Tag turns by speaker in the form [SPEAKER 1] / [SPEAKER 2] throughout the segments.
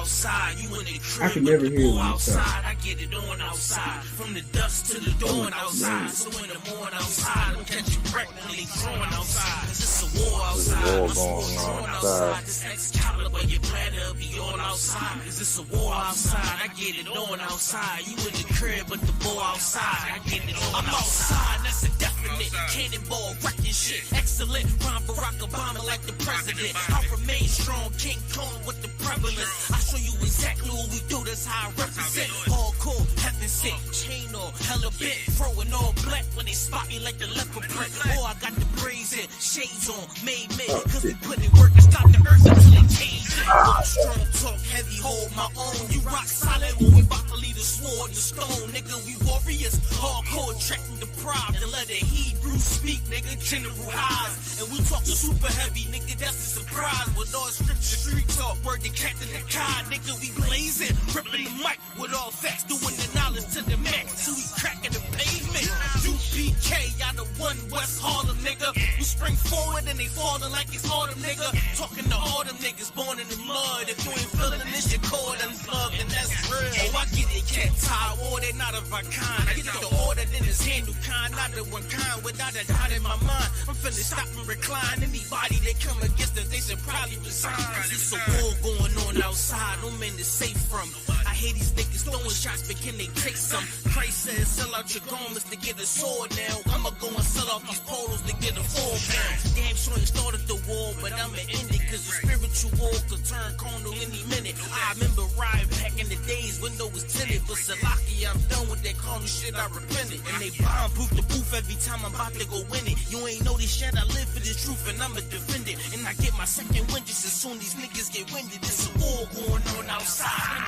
[SPEAKER 1] outside, you in the crib.
[SPEAKER 2] I can never hear you
[SPEAKER 1] outside. I get it on outside. From the dust to the dawn outside. So in the morning outside, I'm catching wreck when they throwing outside. Cause it's a war outside.
[SPEAKER 3] There's a war going on outside.
[SPEAKER 1] This Excalibur, you better be on outside. Cause it's a war outside. I get it on outside. You in the crib, but the boy outside. I get it on outside. That's a definite cannonball wrecking shit. Excellent. Prime Barack Obama like the president. I remain strong, King Kong with the prevalence. I show you exactly what we do. That's how I represent. Hardcore, heaven sent, chain on, hella bit. Throwing all black when they spot me like the leopard print. Oh, I got the braids in, shades on, made men. Cause we put in work and stop the earth until they change it. Strong talk, heavy, hold my own. You rock solid when we bout to leave the sword and stone. Nigga, we warriors. Hardcore, tracking the pride. To let the Hebrew speak, nigga, general highs. And we talking super heavy, nigga, that's a surprise. With all scripture, street talk, word to Captain the Kai. Nigga, we blazing, ripping the mic with all facts. Doing the knowledge to the max. Till we cracking the pavement. UPK, y'all the one West Harlem, nigga. We spring forward and they falling like it's autumn, nigga. Talking to all them niggas born in the mud. If you ain't feeling this, you call them thug, and that's real. Oh, I get it, cat tie, war, they not of our kind. I get the order, then it's handle kind, not the one kind. Without a doubt in my mind, I'm finna stop and recline. Anybody that come against us, they should probably resign. Cause it's a war going on outside, no man is safe from. I hear these niggas throwing shots, but can they take some? Christ says, sell out your garments to get a sword now. I'ma go and sell off these polos to get a 4 pound. Damn sure ain't started the war, but I'ma end it. Cause the spiritual war could turn carnal any minute. I remember riding back in the days, window was tinted. But Salaki, I'm done with that carnal shit, I repented. And they bomb-proof the booth every time I'm about to go win it. You ain't know this shit, I live for this truth and I'ma defend it. And I get my second wind just as soon these niggas get winded. It's a war going on outside.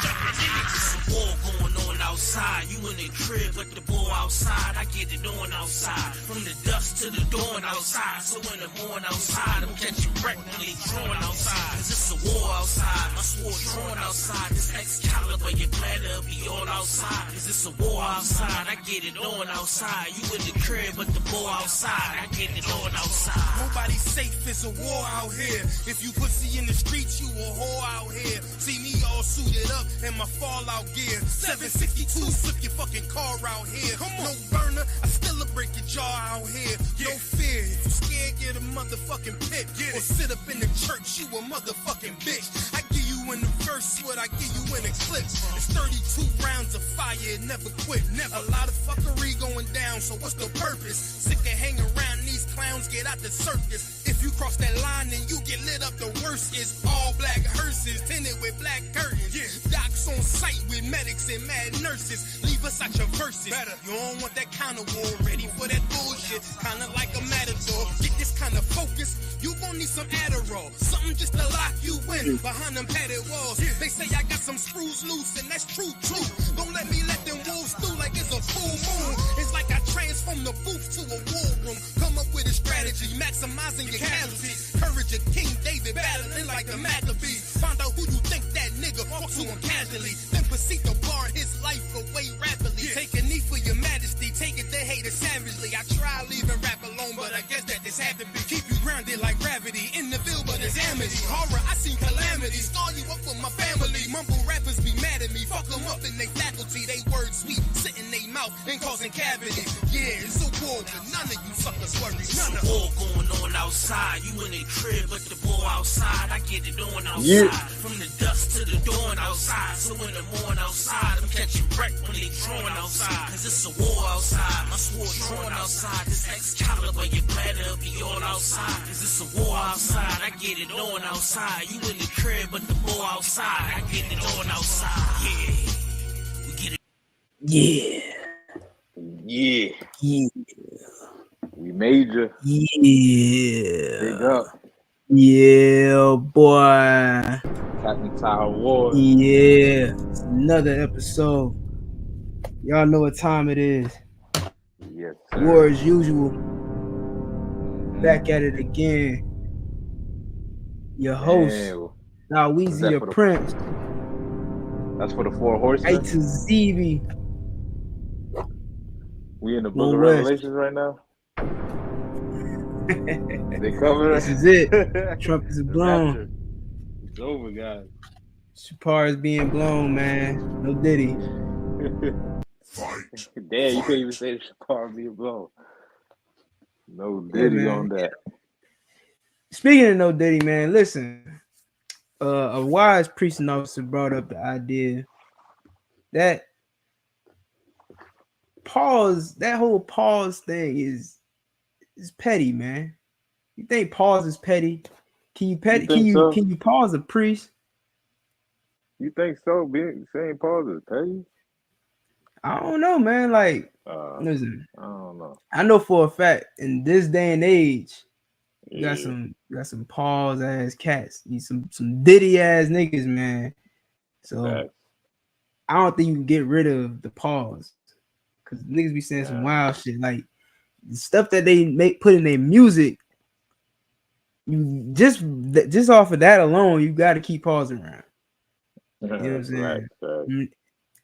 [SPEAKER 1] It's a war going on outside. You in the crib, but the boy outside. I get it on outside. From the dust to the dawn outside. So in the morning outside, I'm catching wreck when they throwing outside. Cause it's a war outside. My sword drawn outside. This Excalibur, you better be on outside. Cause it's a war outside. I get it on outside. You in the crib, but the boy outside. I get it on outside.
[SPEAKER 4] Nobody's safe, it's a war out here. If you pussy in the streets, you a whore out here. See me all suited up in my fallout gear. 762, flip your fucking car out here. Come on. No burner, I still break your jaw out here. No fear, if you scared, get a motherfucking pick. Or sit up in the church, you a motherfucking bitch. I give you in the verse what I give you in a clip. It's 32 rounds of fire, it never quit. Never. A lot of fuckery going down, so what's the purpose? Sick of hanging around these clowns, get out the circus. If you cross that line, then you get lit up. The worst is all black hearses, tinted with black curtains. Docs on site with medics and mad nurses. Leave us out your verses. Better. You don't want that kind of war, ready for that bullshit. Kinda like a matador. Get this kind of focus, you gon' need some Adderall. Something just to lock you in behind them padded walls. They say I got some screws loose, and that's true. Don't let me let them wolves through like it's a full moon. It's like I transform the booth to a war room. Come up with a strategy, maximizing your casualties. Courage of King David, battling like the Maccabees. Find out who you think that nigga, walk to him casually. Then proceed to bar his life away rapidly. Take a knee for your majesty, take it they hate it savagely. I try leaving rap alone, but I guess that this had to be. Keep you grounded like gravity, in the field but it's amity. Horror, I seen calamity, scar you up with my family. Mumble rappers be mad at me, fuck them up in they faculty. They words sweet, sit in they mouth and causing cavities. Yeah, it's a war, but none of you suckers worry. None of
[SPEAKER 1] war going on outside. You in the crib, but the boy outside. I get it on outside. From the dust to the dawn outside. So in the morning outside, I'm catching wreck when they drawing outside. Cause it's a war outside. My sword drawn outside. This Excalibur, you better be on outside. Cause it's a war outside. I get it on outside. You in the crib, but the boy outside. I get it on outside. Yeah. We get it.
[SPEAKER 3] Yeah. We major.
[SPEAKER 2] Yeah.
[SPEAKER 3] Big up.
[SPEAKER 2] Yeah, boy.
[SPEAKER 3] Captain Tower War.
[SPEAKER 2] Yeah. It's another episode. Y'all know what time it is.
[SPEAKER 3] Yes,
[SPEAKER 2] War as usual. Back at it again. Your host, now Weezy the Prince.
[SPEAKER 3] That's for the 4 horses.
[SPEAKER 2] A to ZB.
[SPEAKER 3] We in the book of Revelations right now. They cover.
[SPEAKER 2] This is it. Trump is blown.
[SPEAKER 3] It's over, guys.
[SPEAKER 2] Chapar is being blown, man. No Diddy.
[SPEAKER 3] Fight. Damn, you couldn't even say Chapar being blown. No Diddy
[SPEAKER 2] Yeah,
[SPEAKER 3] on that.
[SPEAKER 2] Speaking of no Diddy, man, listen. A wise precinct officer brought up the idea that that whole pause thing is petty, man. You think pause is petty? Can you pause a priest?
[SPEAKER 3] You think so? Saying pause is petty?
[SPEAKER 2] I don't know, man. Like, listen,
[SPEAKER 3] I don't know.
[SPEAKER 2] I know for a fact in this day and age, you
[SPEAKER 3] Yeah.
[SPEAKER 2] got some pause ass cats, you some Diddy ass niggas, man. So I don't think you can get rid of the pause because niggas be saying some wild shit like the stuff that they put in their music. You just off of that alone, you got to keep pausing around. You know what I'm saying? Right.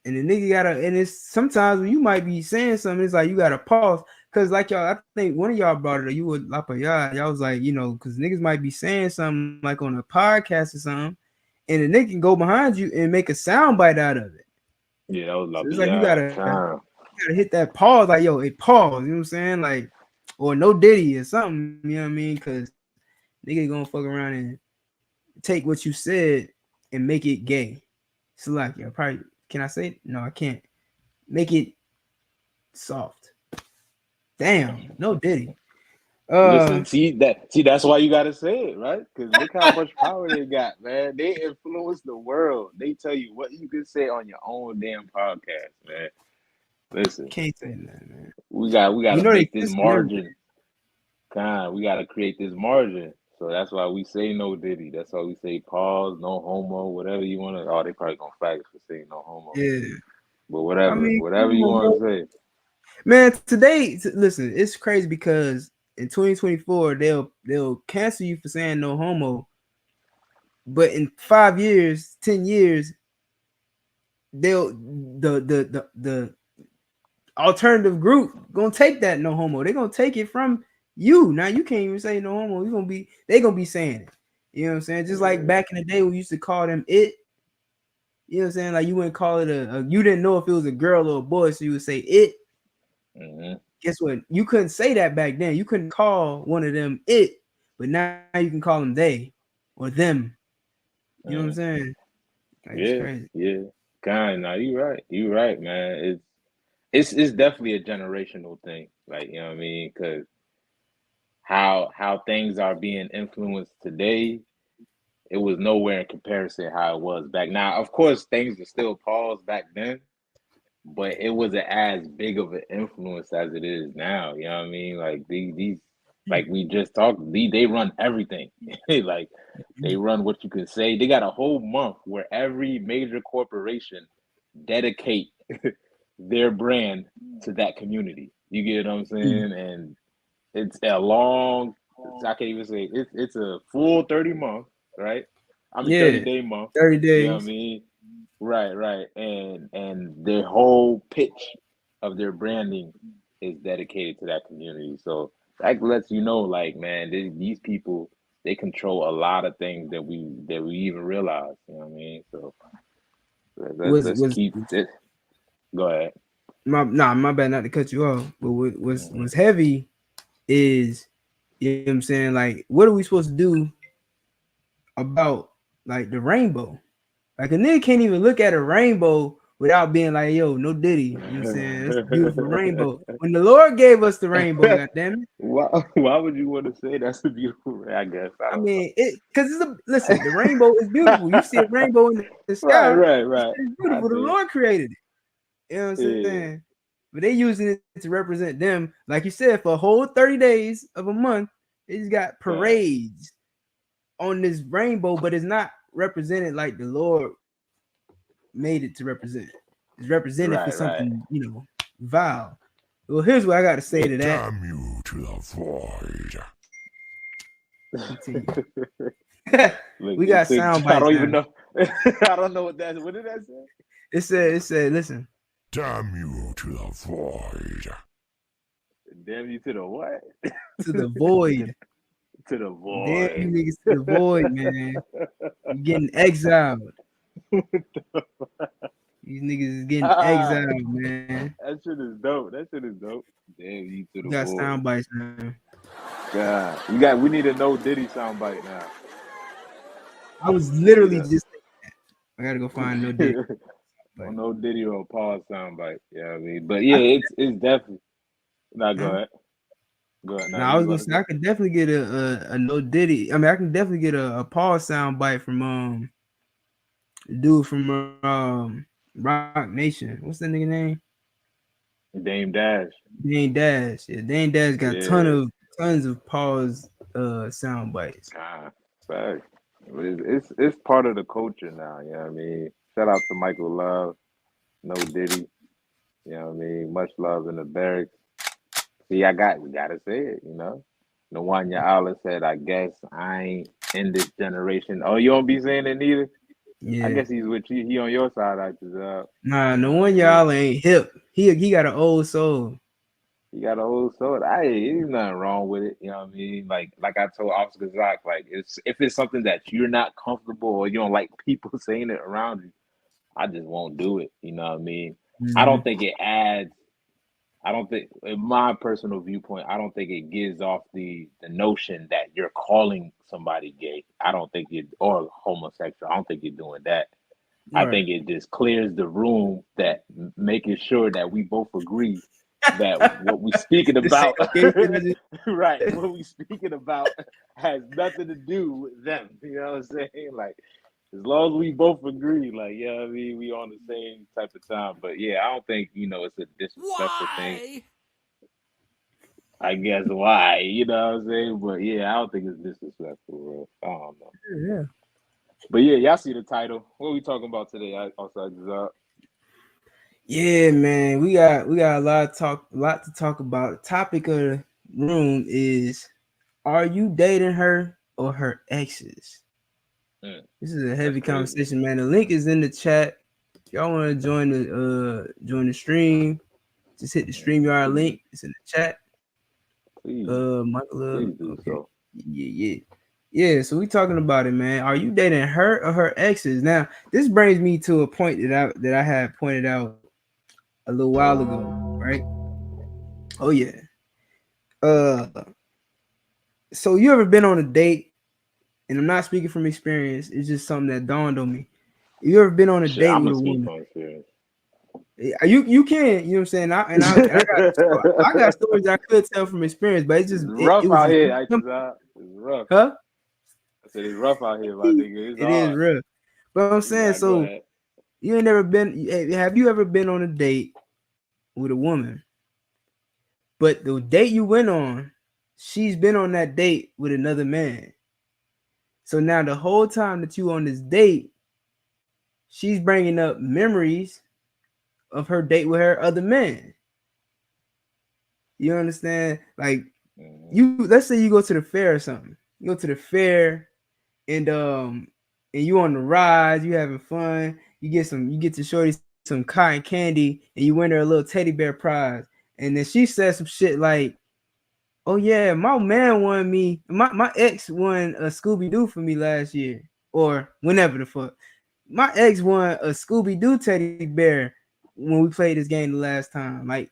[SPEAKER 2] And the nigga gotta, and it's sometimes when you might be saying something, it's like you gotta pause. Cause like y'all, I think one of y'all brought it up. You would y'all was like, you know, cause niggas might be saying something like on a podcast or something, and the nigga can go behind you and make a sound bite out of it.
[SPEAKER 3] Yeah, that was
[SPEAKER 2] so it's like you gotta hit that pause, like yo, it pause. You know what I'm saying? Like, or no Diddy or something. You know what I mean? Cause nigga gonna fuck around and take what you said and make it gay. So like, yo, probably. Can I say it? No, I can't. Make it soft. Damn, no Diddy.
[SPEAKER 3] Listen, that's why you gotta say it, right? Because look how much power they got, man. They influence the world. They tell you what you can say on your own damn podcast, man. Listen,
[SPEAKER 2] can't say that, man.
[SPEAKER 3] We gotta make this margin. We gotta create this margin. So that's why we say no Diddy. That's why we say pause, no homo, whatever you want to. Oh, they probably gonna flag us for saying no homo.
[SPEAKER 2] Yeah.
[SPEAKER 3] But whatever you want to say.
[SPEAKER 2] Man, today, listen, it's crazy because in 2024 they'll cancel you for saying no homo, but in 5 years, 10 years, the alternative group gonna take that no homo. They're gonna take it from you. Now you can't even say no homo. They gonna be saying it. You know what I'm saying? Just like back in the day we used to call them it. You know what I'm saying? Like you wouldn't call it you didn't know if it was a girl or a boy, so you would say it.
[SPEAKER 3] Mm-hmm.
[SPEAKER 2] Guess what? You couldn't say that back then. You couldn't call one of them it, but now you can call them they or them. You know what I'm saying? Like, it's crazy.
[SPEAKER 3] Yeah. God, no, you're right, man. It's definitely a generational thing. Like, you know what I mean? Because how things are being influenced today, it was nowhere in comparison how it was back. Now, of course, things were still paused back then, but it wasn't as big of an influence as it is now. You know what I mean? Like these like we just talked, they run everything. Like they run what you can say. They got a whole month where every major corporation dedicate their brand to that community. You get what I'm saying? And it's a long, I can't even say it's a full 30 month, right? 30-day month.
[SPEAKER 2] 30 days.
[SPEAKER 3] You know what I mean? Right. And their whole pitch of their branding is dedicated to that community. So that lets you know, like, man, these people, they control a lot of things that we even realize. You know what I mean? So let's keep this. Go ahead.
[SPEAKER 2] My bad not to cut you off, but what's heavy is, you know what I'm saying, like, what are we supposed to do about like the rainbow? Like a nigga can't even look at a rainbow without being like, yo, no Diddy. You know what I'm saying? That's a beautiful rainbow. When the Lord gave us the rainbow, goddammit.
[SPEAKER 3] Why would you want to say that's a beautiful? I guess.
[SPEAKER 2] I mean, because listen, the rainbow is beautiful. You see a rainbow in the sky.
[SPEAKER 3] Right.
[SPEAKER 2] It's beautiful. The Lord created it. You know what I'm saying? But they using it to represent them, like you said, for a whole 30 days of a month. They just got parades on this rainbow, but it's not represented like the Lord made it to represent. It's represented for something, you know, vile. Well, here's what I got to say to that.
[SPEAKER 4] Damn you to the
[SPEAKER 2] void. We got sound bites.
[SPEAKER 3] I don't even know. I don't know what that is. What did that say?
[SPEAKER 2] It said, listen.
[SPEAKER 4] Damn you to the void.
[SPEAKER 3] Damn you to the what?
[SPEAKER 2] To the void.
[SPEAKER 3] To the void.
[SPEAKER 2] Damn you niggas to the void, man. You're getting exiled. These niggas is getting exiled, man.
[SPEAKER 3] That shit is dope. That shit is dope. Damn, you to
[SPEAKER 2] You
[SPEAKER 3] the
[SPEAKER 2] got
[SPEAKER 3] board.
[SPEAKER 2] sound bites, man.
[SPEAKER 3] God, we need a no Diddy soundbite now.
[SPEAKER 2] I was
[SPEAKER 3] We need
[SPEAKER 2] literally
[SPEAKER 3] a
[SPEAKER 2] just I gotta go find no dick.
[SPEAKER 3] or no Diddy or pause soundbite. Yeah, I mean, but yeah, it's definitely. Nah, go ahead. Go ahead. Now
[SPEAKER 2] Now I
[SPEAKER 3] you
[SPEAKER 2] was
[SPEAKER 3] about
[SPEAKER 2] gonna
[SPEAKER 3] to
[SPEAKER 2] say
[SPEAKER 3] say?
[SPEAKER 2] I could definitely get a no Diddy. I mean, I can definitely get a Paul sound bite from the dude from Rock Nation. What's that nigga name?
[SPEAKER 3] Dame Dash.
[SPEAKER 2] Dane Dash. Yeah, Dane Dash got
[SPEAKER 3] Yeah.
[SPEAKER 2] tons of Paul's sound bites.
[SPEAKER 3] Ah, fact. It's part of the culture now. You know what I mean? Shout out to Michael Love, no Diddy. You know what I mean? Much love in the barracks. See, we gotta say it. You know, Nwanya Allah said, "I guess I ain't in this generation." Oh, you don't be saying it neither. I
[SPEAKER 2] Yeah.
[SPEAKER 3] guess he's with you. He on your side, after
[SPEAKER 2] Nah, no
[SPEAKER 3] Nah,
[SPEAKER 2] one y'all ain't hip. He got an old soul.
[SPEAKER 3] he got a whole sword. Ain't nothing wrong with it. You know what I mean? Like I told Officer Zach, like if it's something that you're not comfortable or you don't like people saying it around you, I just won't do it. You know what I mean? I
[SPEAKER 2] Mm-hmm.
[SPEAKER 3] don't think it adds. I don't think, in my personal viewpoint, I don't think it gives off the notion that you're calling somebody gay. I don't think it or homosexual. I don't think you're doing that. I
[SPEAKER 2] Right.
[SPEAKER 3] think it just clears the room that making sure that we both agree that what we speaking
[SPEAKER 2] This ain't
[SPEAKER 3] about,
[SPEAKER 2] no gay shit.
[SPEAKER 3] right? What we speaking about has nothing to do with them. You know what I'm saying? Like, as long as we both agree, like, yeah, I mean, we on the same type of time. But yeah, I don't think it's a disrespectful thing.
[SPEAKER 1] Why?
[SPEAKER 3] I guess why, you know what I'm saying? But yeah, I don't think it's disrespectful, bro. I don't know.
[SPEAKER 2] Yeah.
[SPEAKER 3] But yeah, y'all see the title. What are we talking about today? Outside
[SPEAKER 2] Yeah, man. We got a lot to talk about. The topic of the room is, are you dating her or her exes? This is a
[SPEAKER 3] That's
[SPEAKER 2] heavy
[SPEAKER 3] crazy.
[SPEAKER 2] conversation, man. The link is in the chat. If y'all want to join the stream, just hit the StreamYard
[SPEAKER 3] Please,
[SPEAKER 2] link. It's in the chat.
[SPEAKER 3] please,
[SPEAKER 2] Michael,
[SPEAKER 3] please do
[SPEAKER 2] okay.
[SPEAKER 3] so.
[SPEAKER 2] Yeah. So we talking about it, man. Are you dating her or her exes? Now, this brings me to a point that I had pointed out a little while ago, right? Oh yeah. Uh, so you ever been on a date? And I'm not speaking from experience. It's just something that dawned on me. You ever been on a
[SPEAKER 3] Shit,
[SPEAKER 2] date
[SPEAKER 3] I'm
[SPEAKER 2] with
[SPEAKER 3] gonna
[SPEAKER 2] a
[SPEAKER 3] speak
[SPEAKER 2] woman?
[SPEAKER 3] from experience.
[SPEAKER 2] You can, you know what I'm saying? I got stories I could tell from experience, but it's
[SPEAKER 3] It's
[SPEAKER 2] just it
[SPEAKER 3] rough
[SPEAKER 2] was
[SPEAKER 3] out
[SPEAKER 2] just
[SPEAKER 3] here, It's rough.
[SPEAKER 2] huh?
[SPEAKER 3] I said it's rough out here, my nigga. It's
[SPEAKER 2] It is
[SPEAKER 3] hard.
[SPEAKER 2] real. But I'm saying,
[SPEAKER 3] Nah, go
[SPEAKER 2] so
[SPEAKER 3] ahead.
[SPEAKER 2] you ain't never been. Have you ever been on a date with a woman, but the date you went on, she's been on that date with another man. So now the whole time that you on this date, she's bringing up memories of her date with her other man. You understand? Like
[SPEAKER 3] Mm-hmm.
[SPEAKER 2] let's say you go to the fair or something. You go to the fair and you on the ride, you having fun. You get to shorty some cotton candy, and you win her a little teddy bear prize. And then she says some shit like, "Oh yeah, my man won me. My ex won a Scooby Doo for me last year, or whenever the fuck. My ex won a Scooby Doo teddy bear when we played this game the last time. Like,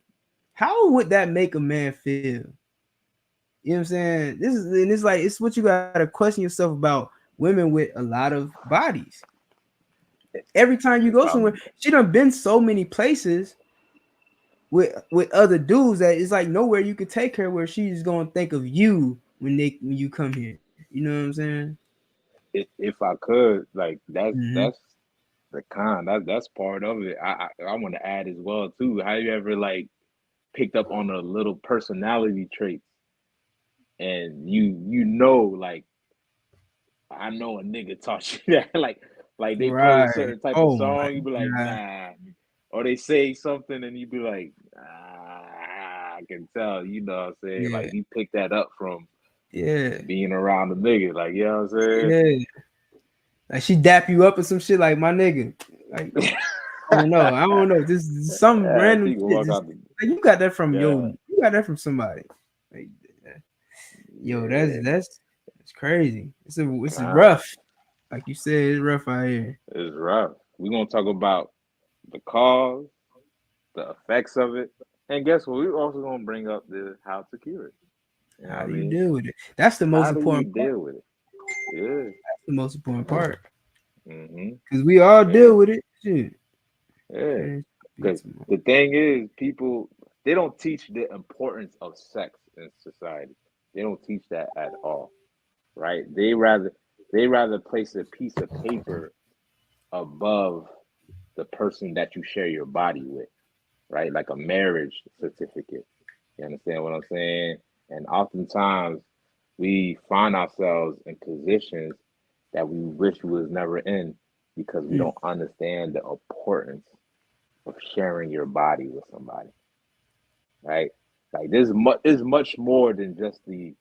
[SPEAKER 2] how would that make a man feel? You know what I'm saying? It's like it's what you gotta question yourself about women with a lot of bodies. Every time you
[SPEAKER 3] If
[SPEAKER 2] go somewhere,
[SPEAKER 3] I'm
[SPEAKER 2] she done been so many places with other dudes that it's like nowhere you could take her where she's gonna think of you when you come here. You know what I'm saying?
[SPEAKER 3] if I could, like
[SPEAKER 2] Mm-hmm.
[SPEAKER 3] that's the con. That's part of it. I want to add as well too. Have you ever like picked up on a little personality traits and like I know a nigga taught you that like they play a
[SPEAKER 2] Right.
[SPEAKER 3] certain type of
[SPEAKER 2] Oh my
[SPEAKER 3] song, you be like,
[SPEAKER 2] god.
[SPEAKER 3] nah. Or they say something and you be like, I can tell, you know what I'm saying?
[SPEAKER 2] Yeah.
[SPEAKER 3] Like you pick that up from
[SPEAKER 2] Yeah.
[SPEAKER 3] being around a nigga, like you know what I'm
[SPEAKER 2] Yeah. Like she dap you up or some shit like my nigga. Like
[SPEAKER 3] saying?
[SPEAKER 2] I don't know. I don't know. This is some
[SPEAKER 3] Yeah,
[SPEAKER 2] random
[SPEAKER 3] she can
[SPEAKER 2] shit.
[SPEAKER 3] walk
[SPEAKER 2] Just
[SPEAKER 3] out the
[SPEAKER 2] like you got that from
[SPEAKER 3] yeah,
[SPEAKER 2] you got that from somebody. Like, yo,
[SPEAKER 3] yeah,
[SPEAKER 2] that's crazy. It's
[SPEAKER 3] God,
[SPEAKER 2] rough. Like you said, it's rough out here.
[SPEAKER 3] it's rough. We're gonna talk about the cause, the effects of it, and guess what? We're also gonna bring up the how to cure it. You know
[SPEAKER 2] How
[SPEAKER 3] what I
[SPEAKER 2] do you
[SPEAKER 3] mean?
[SPEAKER 2] deal with it? That's the most
[SPEAKER 3] How do you
[SPEAKER 2] important part.
[SPEAKER 3] deal with it? Yeah.
[SPEAKER 2] That's the most important part.
[SPEAKER 3] Mm-hmm.
[SPEAKER 2] Because we all deal with it. Shit.
[SPEAKER 3] Yeah. Because the thing is, people, they don't teach the importance of sex in society. They don't teach that at all, right? They rather place a piece of paper above the person that you share your body with, right? Like a marriage certificate. You understand what I'm saying? And oftentimes we find ourselves in positions that we wish we was never in because we don't understand the importance of sharing your body with somebody, right? Like there's much more than just the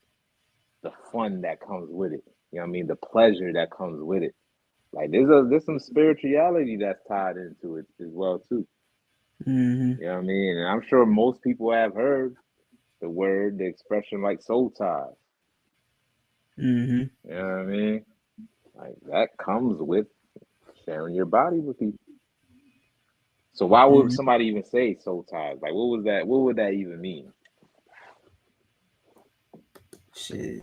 [SPEAKER 3] fun that comes with it. You know what I mean? The pleasure that comes with it. Like there's some spirituality that's tied into it as well too.
[SPEAKER 2] Mm-hmm.
[SPEAKER 3] You know what I mean? And I'm sure most people have heard the expression like soul ties.
[SPEAKER 2] Mm-hmm.
[SPEAKER 3] You know what I mean? Like that comes with sharing your body with people. So why would
[SPEAKER 2] Mm-hmm.
[SPEAKER 3] somebody even say soul ties? Like what was that? What would that even mean?
[SPEAKER 2] Shit.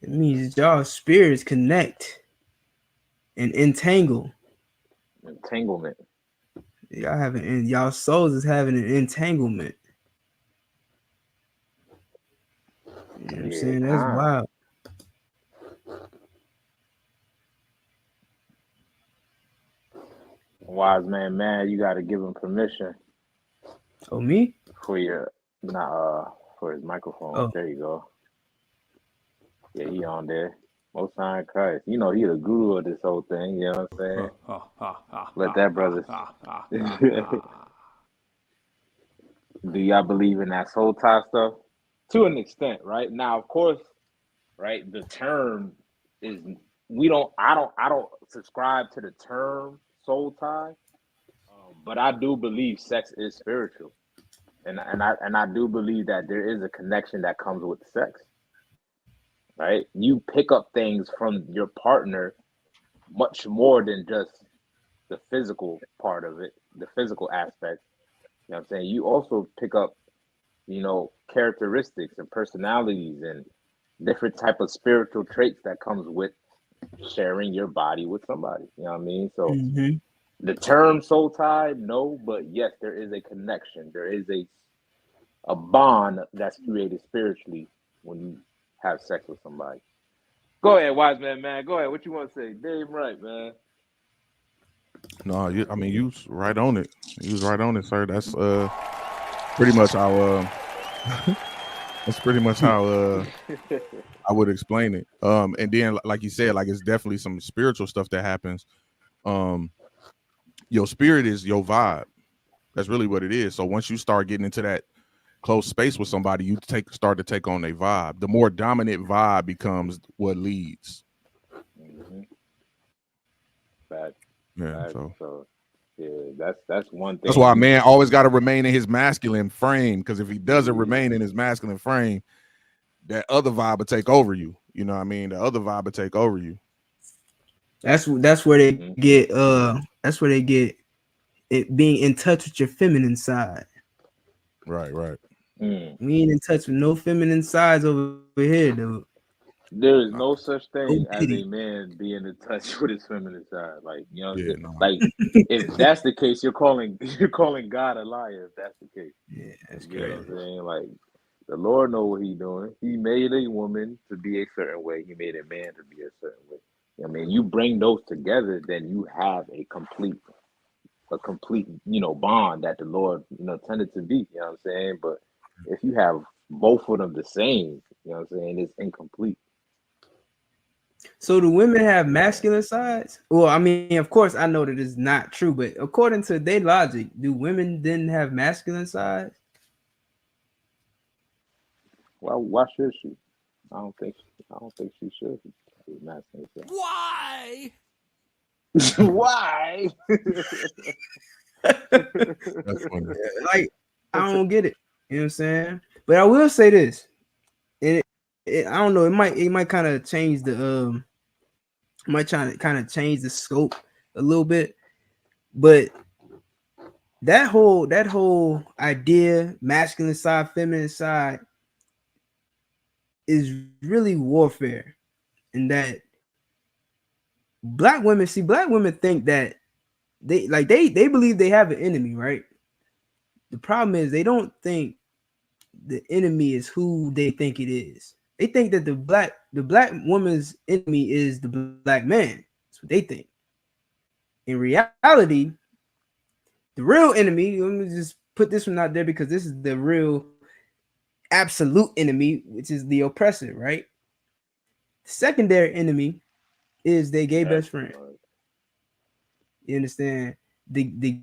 [SPEAKER 2] It means that y'all spirits connect and entangle.
[SPEAKER 3] Entanglement.
[SPEAKER 2] Y'all having and y'all souls is having an entanglement. You know what I'm
[SPEAKER 3] Yeah,
[SPEAKER 2] saying? That's wild.
[SPEAKER 3] Wise man, you got to give him permission
[SPEAKER 2] Oh, me?
[SPEAKER 3] for for his microphone.
[SPEAKER 2] Oh.
[SPEAKER 3] There you go. Yeah, he on there. Most High in Christ. You know, he the guru of this whole thing. You know what I'm saying? Let that brother. Do y'all believe in that soul tie stuff? To an extent, right? Now, of course, right. The term is I don't subscribe to the term soul tie, but I do believe sex is spiritual, and I do believe that there is a connection that comes with sex. Right? You pick up things from your partner much more than just the physical part of it, the physical aspect. You know what I'm saying? You also pick up, characteristics and personalities and different type of spiritual traits that comes with sharing your body with somebody. You know what I mean? So
[SPEAKER 2] Mm-hmm.
[SPEAKER 3] the term soul tie, no, but yes, there is a connection. There is a bond that's created spiritually when you have sex with somebody. Go ahead, wise man. Go ahead. What you want to say? Damn right, man.
[SPEAKER 5] No, I mean you was right on it. You was right on it, sir. That's pretty much how that's pretty much how I would explain it. And then like you said, like it's definitely some spiritual stuff that happens. Your spirit is your vibe. That's really what it is. So once you start getting into that close space with somebody, you start to take on a vibe. The more dominant vibe becomes what leads.
[SPEAKER 3] Mm-hmm. Fact.
[SPEAKER 5] Yeah.
[SPEAKER 3] Fact. So yeah, that's one thing.
[SPEAKER 5] That's why a man always got to remain in his masculine frame, because if he doesn't remain in his masculine frame, that other vibe will take over you. You know what I mean? The other vibe will take over you.
[SPEAKER 2] That's where they get that's where they get it, being in touch with your feminine side.
[SPEAKER 5] Right.
[SPEAKER 3] Mm.
[SPEAKER 2] We ain't in touch with no feminine sides over here, dude.
[SPEAKER 3] There is no such thing as a man being in touch with his feminine side. Like, you know, like if that's the case, you're calling God a liar. If that's the case,
[SPEAKER 2] yeah, that's
[SPEAKER 3] you
[SPEAKER 2] crazy.
[SPEAKER 3] know what I'm saying? Like, the Lord know what He's doing. He made a woman to be a certain way. He made a man to be a certain way. I mean, you bring those together, then you have a complete, bond that the Lord, tended to be. You know what I'm saying? But if you have both of them the same, you know what I'm saying, it's incomplete.
[SPEAKER 2] So do women have masculine sides? Well, I mean, of course, I know that it's not true, but according to their logic, do women then have masculine sides?
[SPEAKER 3] Well, why should she? I don't think she should be masculine.
[SPEAKER 1] Why?
[SPEAKER 3] Why?
[SPEAKER 5] That's funny.
[SPEAKER 2] Like, I don't get it. You know what I'm saying? But I will say this. I don't know. It might kind of change the might try to kind of change the scope a little bit, but that whole idea, masculine side, feminine side, is really warfare. And that black women think that they believe they have an enemy, right? The problem is they don't think the enemy is who they think it is. They think that the black woman's enemy is the black man. That's what they think. In reality, the real enemy, let me just put this one out there because this is the real absolute enemy, which is the oppressor, right? The secondary enemy is their gay best friend. You understand? The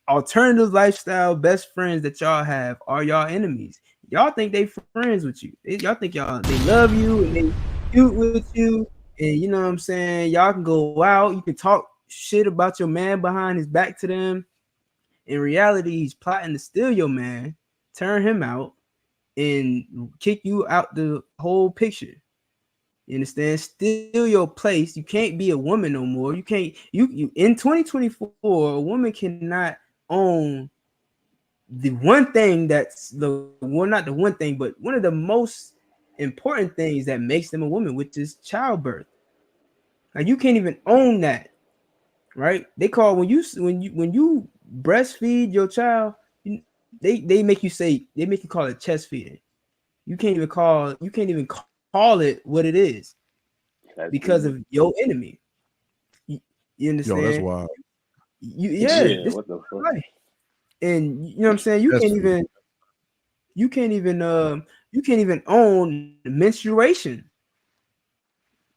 [SPEAKER 2] alternative lifestyle best friends that y'all have are y'all enemies. Y'all think they friends with you. Y'all think they love you and they cute with you, and you know what I'm saying. Y'all can go out, you can talk shit about your man behind his back to them. In reality, he's plotting to steal your man, turn him out, and kick you out the whole picture. You understand? Steal your place. You can't be a woman no more. You can't. You in 2024, a woman cannot own the one thing that's not the one thing, but one of the most important things that makes them a woman, which is childbirth. Like you can't even own that, right? They call when you breastfeed your child, they make you call it chest feeding. You can't even call it what it is because of your enemy. You understand?
[SPEAKER 5] Yo, that's wild.
[SPEAKER 3] What the fuck?
[SPEAKER 2] Right. And you know what I'm saying? You can't even own menstruation.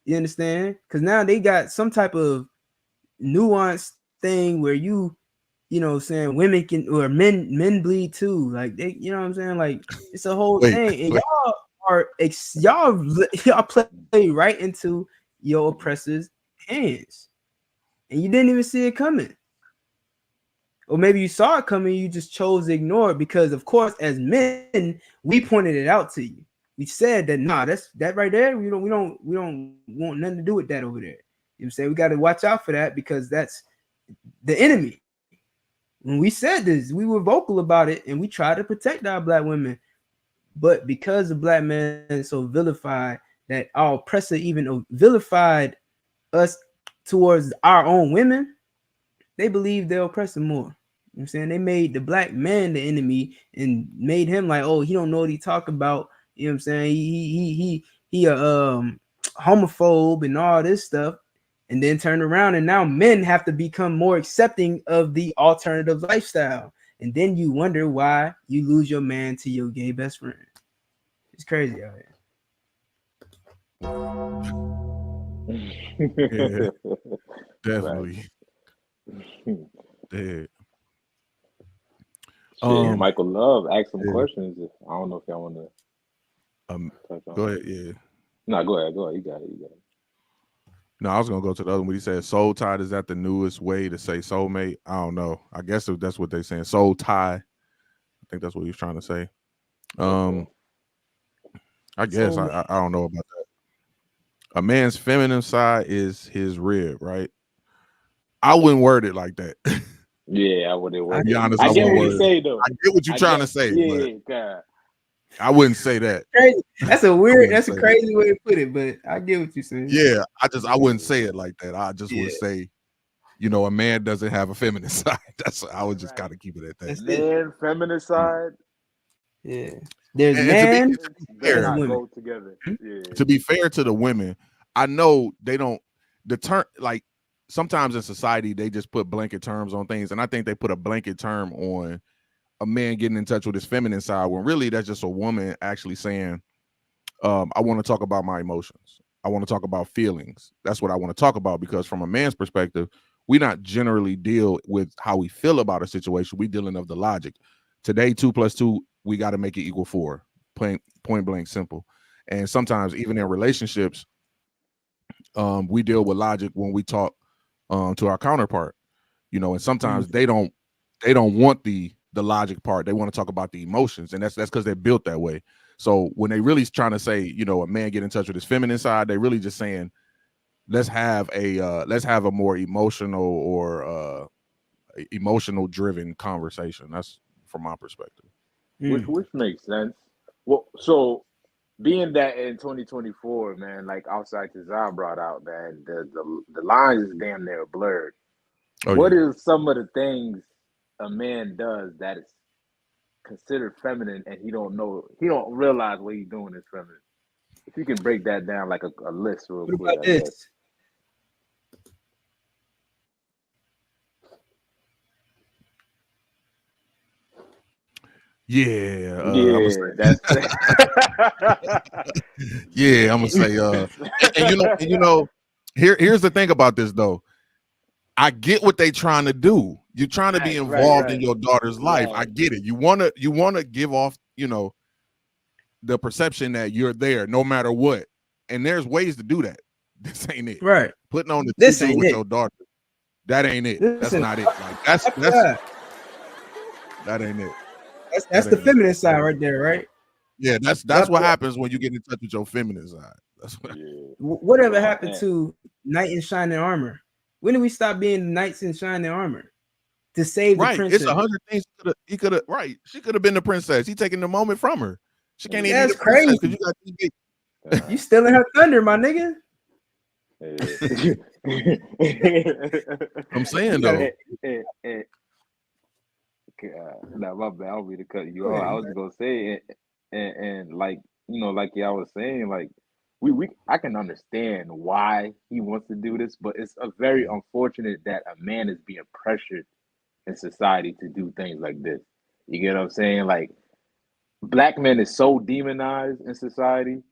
[SPEAKER 2] You understand? Because now they got some type of nuanced thing where you know what I'm saying, women can or men bleed too. Like they, you know what I'm saying? Like it's a whole thing. And y'all play right into your oppressor's hands. And you didn't even see it coming. Or maybe you saw it coming, you just chose to ignore it because, of course, as men, we pointed it out to you. We said that that's that right there. We don't want nothing to do with that over there. You know what I'm saying? We got to watch out for that because that's the enemy. When we said this, we were vocal about it and we tried to protect our black women. But because the black man is so vilified that our oppressor even vilified us towards our own women, they believe they're oppressing more. You know what I'm saying? They made the black man the enemy and made him like, oh, he don't know what he talk about. You know what I'm saying? He a homophobe and all this stuff. And then turn around and now men have to become more accepting of the alternative lifestyle. And then you wonder why you lose your man to your gay best friend. It's crazy out
[SPEAKER 5] here. Yeah, definitely. Dead.
[SPEAKER 3] Michael Love asked some questions. I don't know if y'all want to.
[SPEAKER 5] Go ahead. Yeah.
[SPEAKER 3] No, go ahead. You got it.
[SPEAKER 5] No, I was gonna go to the other one. When he said soul tie, is that the newest way to say soulmate? I don't know. I guess that's what they're saying. Soul tie. I think that's what he was trying to say. I guess I don't know about that. A man's feminine side is his rib, right? I wouldn't word it like that.
[SPEAKER 3] Yeah, I wouldn't word it.
[SPEAKER 5] Be honest,
[SPEAKER 3] I get what you say though.
[SPEAKER 5] I get what you're trying to say.
[SPEAKER 3] Yeah, God.
[SPEAKER 5] I wouldn't say that.
[SPEAKER 2] That's a crazy way to put it, but I get what you're saying.
[SPEAKER 5] Yeah, I wouldn't say it like that. I just would say, you know, a man doesn't have a feminine side. I would just kind of keep it at that.
[SPEAKER 3] Man, feminine side.
[SPEAKER 2] Yeah. There's men
[SPEAKER 5] to be fair,
[SPEAKER 3] go together. Yeah.
[SPEAKER 5] To be fair to the women, I know they don't the term like sometimes in society they just put blanket terms on things, and I think they put a blanket term on a man getting in touch with his feminine side when really that's just a woman actually saying, I want to talk about my emotions. I want to talk about feelings. That's what I want to talk about, because from a man's perspective, we not generally deal with how we feel about a situation. We dealing of the logic. Today, 2 + 2, we got to make it equal 4. Point blank simple. And sometimes even in relationships, we deal with logic when we talk to our counterpart, you know, and sometimes they don't want the logic part. They want to talk about the emotions, and that's because they're built that way. So when they really trying to say, you know, a man get in touch with his feminine side, they really just saying let's have a more emotional or emotional driven conversation. That's from my perspective.
[SPEAKER 3] Which makes sense. Well, so being that in 2024, man, like outside Tazan brought out, man, the lines is damn near blurred.
[SPEAKER 5] Oh
[SPEAKER 3] What
[SPEAKER 5] yeah.
[SPEAKER 3] is some of the things a man does that is considered feminine and he don't realize what he's doing is feminine? If you can break that down like a list real
[SPEAKER 2] What
[SPEAKER 3] quick,
[SPEAKER 2] about
[SPEAKER 3] I guess.
[SPEAKER 2] this?
[SPEAKER 5] Yeah,
[SPEAKER 3] That's
[SPEAKER 5] yeah, I'm gonna say, and you know, here's the thing about this though. I get what they trying to do. You're trying to be involved in your daughter's life. I get it. You wanna give off, the perception that you're there no matter what. And there's ways to do that. This ain't it.
[SPEAKER 2] Right.
[SPEAKER 5] Putting on the
[SPEAKER 2] This
[SPEAKER 5] tutu
[SPEAKER 2] ain't
[SPEAKER 5] with
[SPEAKER 2] it.
[SPEAKER 5] your daughter. That ain't it. That's
[SPEAKER 2] Listen,
[SPEAKER 5] not it. Like that's that ain't it.
[SPEAKER 2] That's the feminine side right there, right?
[SPEAKER 5] Yeah, that's what happens when you get in touch with your feminine side. That's what.
[SPEAKER 2] Whatever happened to knight in shining armor? When did we stop being knights in shining armor to save the princess?
[SPEAKER 5] It's 100 things he could have. Right, she could have been the princess. He taking the moment from her. She can't even be the princess because you got these big.
[SPEAKER 2] You stealing her thunder, my nigga.
[SPEAKER 5] I'm saying though.
[SPEAKER 3] Nah, my bad. I don't mean to cut you off. I was just gonna say it, and like like y'all was saying, like I can understand why he wants to do this, but it's a very unfortunate that a man is being pressured in society to do things like this. You get what I'm saying? Like black men is so demonized in society.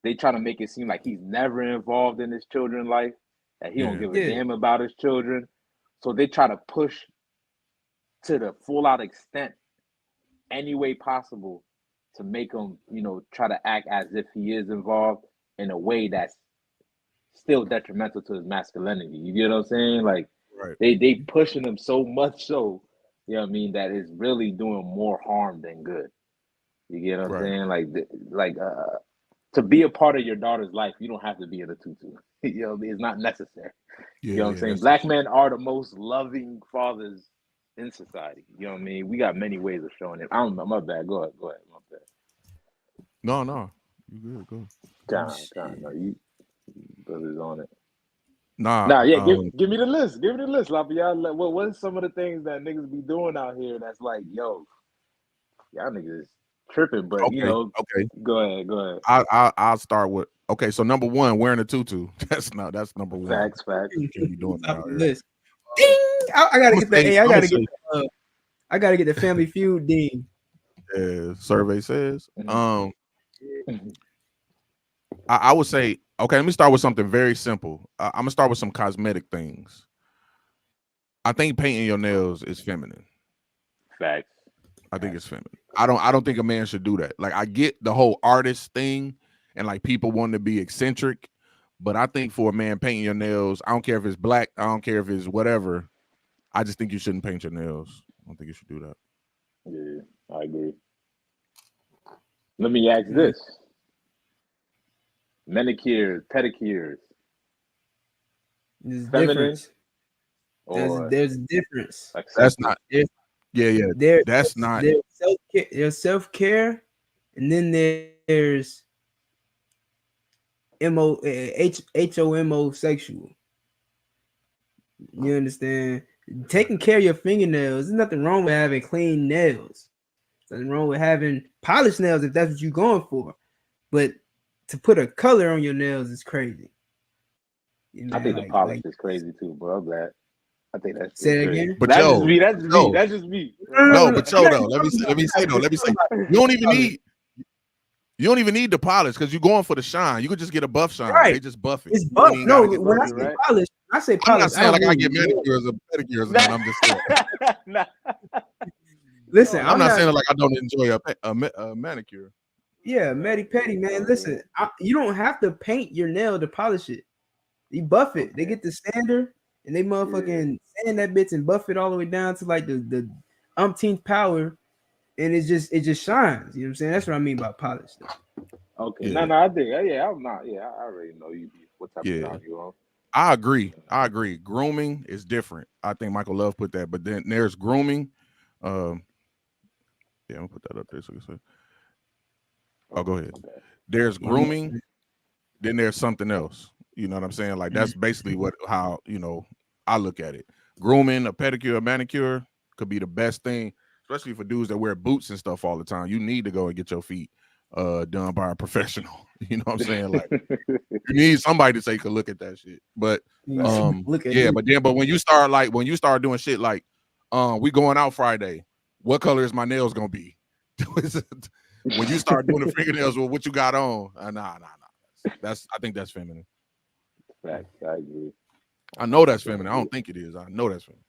[SPEAKER 3] They try to make it seem like he's never involved in his children's life, that he don't give a damn about his children. So they try to push to the full out extent any way possible to make him, try to act as if he is involved in a way that's still detrimental to his masculinity. You get what I'm saying? Like they pushing him so much so, that it's really doing more harm than good. You get what I'm saying? Like to be a part of your daughter's life, you don't have to be in a tutu. It's not necessary. You know what I'm saying? Black men are the most loving fathers in society. You know what I mean? We got many ways of showing it. I don't know. My bad. Go ahead. My bad.
[SPEAKER 5] No. You good. Go.
[SPEAKER 3] John. No, you brothers on it.
[SPEAKER 5] Nah.
[SPEAKER 3] Yeah. Give me the list. Give me the list, Lafayette. What's some of the things that niggas be doing out here that's like, yo, y'all niggas tripping? But
[SPEAKER 5] okay.
[SPEAKER 3] Go ahead.
[SPEAKER 5] I'll start with so number one, wearing a tutu. That's number one.
[SPEAKER 3] Facts.
[SPEAKER 5] You can't be doing that out here.
[SPEAKER 2] List. Ding! I gotta get the I gotta get the Family Feud ding.
[SPEAKER 5] Survey says. I would say, let me start with something very simple. I'm gonna start with some cosmetic things. I think painting your nails is feminine.
[SPEAKER 3] Facts.
[SPEAKER 5] I think it's feminine. I don't think a man should do that. Like I get the whole artist thing and like people want to be eccentric, but I think for a man painting your nails, I don't care if it's black, I don't care if it's whatever. I just think you shouldn't paint your nails. I don't think you should do that.
[SPEAKER 3] Yeah, I agree. Let me ask this. Manicures, pedicures.
[SPEAKER 2] There's
[SPEAKER 3] feminine?
[SPEAKER 2] There's a difference.
[SPEAKER 5] That's not. That's not.
[SPEAKER 2] There's self-care, and then there's homosexual. You understand? Taking care of your fingernails. There's nothing wrong with having clean nails. Nothing wrong with having polished nails if that's what you're going for. But to put a color on your nails is crazy.
[SPEAKER 3] I think the polish is crazy too, bro. I'm glad. I think that's
[SPEAKER 2] say it again.
[SPEAKER 5] But
[SPEAKER 3] that's just me.
[SPEAKER 5] No, but though, let me say, you don't even need the polish because you're going for the shine. You could just get a buff shine. Right. They just buff it.
[SPEAKER 2] It's buff. No, when I say polish,
[SPEAKER 5] I'm not saying like I get manicures or pedicures, and I'm just saying.
[SPEAKER 2] Listen,
[SPEAKER 5] I'm not saying like I don't enjoy a manicure.
[SPEAKER 2] Yeah, medi-pedi, man. Listen, you don't have to paint your nail to polish it. You buff it. They get the sander and they motherfucking sand that bitch and buff it all the way down to like the umpteenth power, and it just shines. You know what I'm saying? That's what I mean by polish.
[SPEAKER 3] Okay. No, I think. I'm not. Yeah, I already know you. What type of job you on?
[SPEAKER 5] I agree. Grooming is different. I think Michael Love put that, but then there's grooming. Yeah, I'm gonna put that up there so you can say. Oh, go ahead. There's grooming, then there's something else. You know what I'm saying? Like that's basically how I look at it. Grooming, a pedicure, a manicure could be the best thing, especially for dudes that wear boots and stuff all the time. You need to go and get your feet done by a professional. You know what I'm saying? Like you need somebody to take a look at that shit. But
[SPEAKER 2] look at
[SPEAKER 5] but when you start doing shit like we going out Friday, what color is my nails gonna be? When you start doing the fingernails with what you got on, nah. I think that's feminine.
[SPEAKER 3] Facts, I agree.
[SPEAKER 5] I know that's feminine. I don't think it is. I know that's feminine.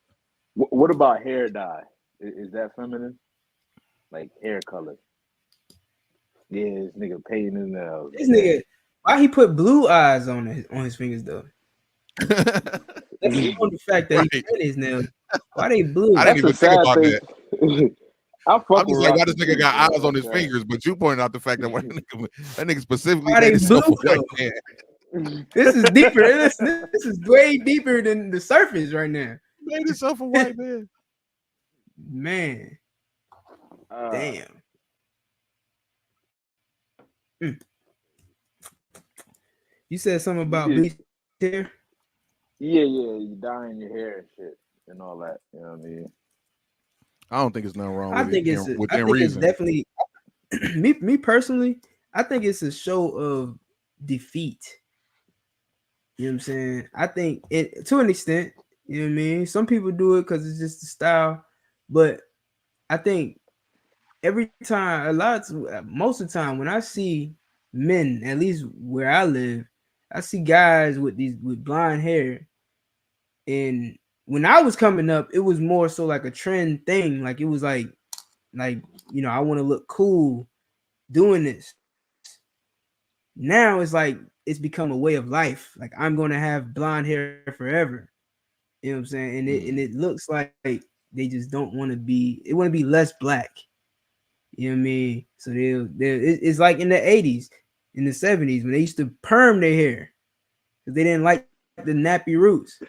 [SPEAKER 3] What about hair dye? Is that feminine? Like hair color? Yeah, this nigga painting his nails.
[SPEAKER 2] This nigga, why he put blue eyes on his fingers though? That's on the fact that he painted his nails. Why they blue?
[SPEAKER 5] I didn't even think about that.
[SPEAKER 3] I'm
[SPEAKER 5] just like, why this nigga got eyes on his fingers? But you pointed out the fact that that nigga specifically made himself a white man.
[SPEAKER 2] This is deeper. This is way deeper than the surface right now.
[SPEAKER 5] Made himself a white man.
[SPEAKER 2] Man. Damn. You said something about bleach hair?
[SPEAKER 3] Yeah, you dyeing your hair and shit and all that. You know what I mean?
[SPEAKER 5] I don't think it's nothing wrong
[SPEAKER 2] I think it's definitely me personally, I think it's a show of defeat. You know what I'm saying? I think it to an extent, you know what I mean? Some people do it because it's just the style, but I think every time, most of the time when I see men, at least where I live, I see guys with blonde hair. And when I was coming up, it was more so like a trend thing. Like it was like I want to look cool doing this. Now it's like it's become a way of life. Like I'm gonna have blonde hair forever. You know what I'm saying? And it looks like they just don't want to be. They want to be less black. You know what I mean? So it's like in the 80s, in the 70s when they used to perm their hair because they didn't like the nappy roots.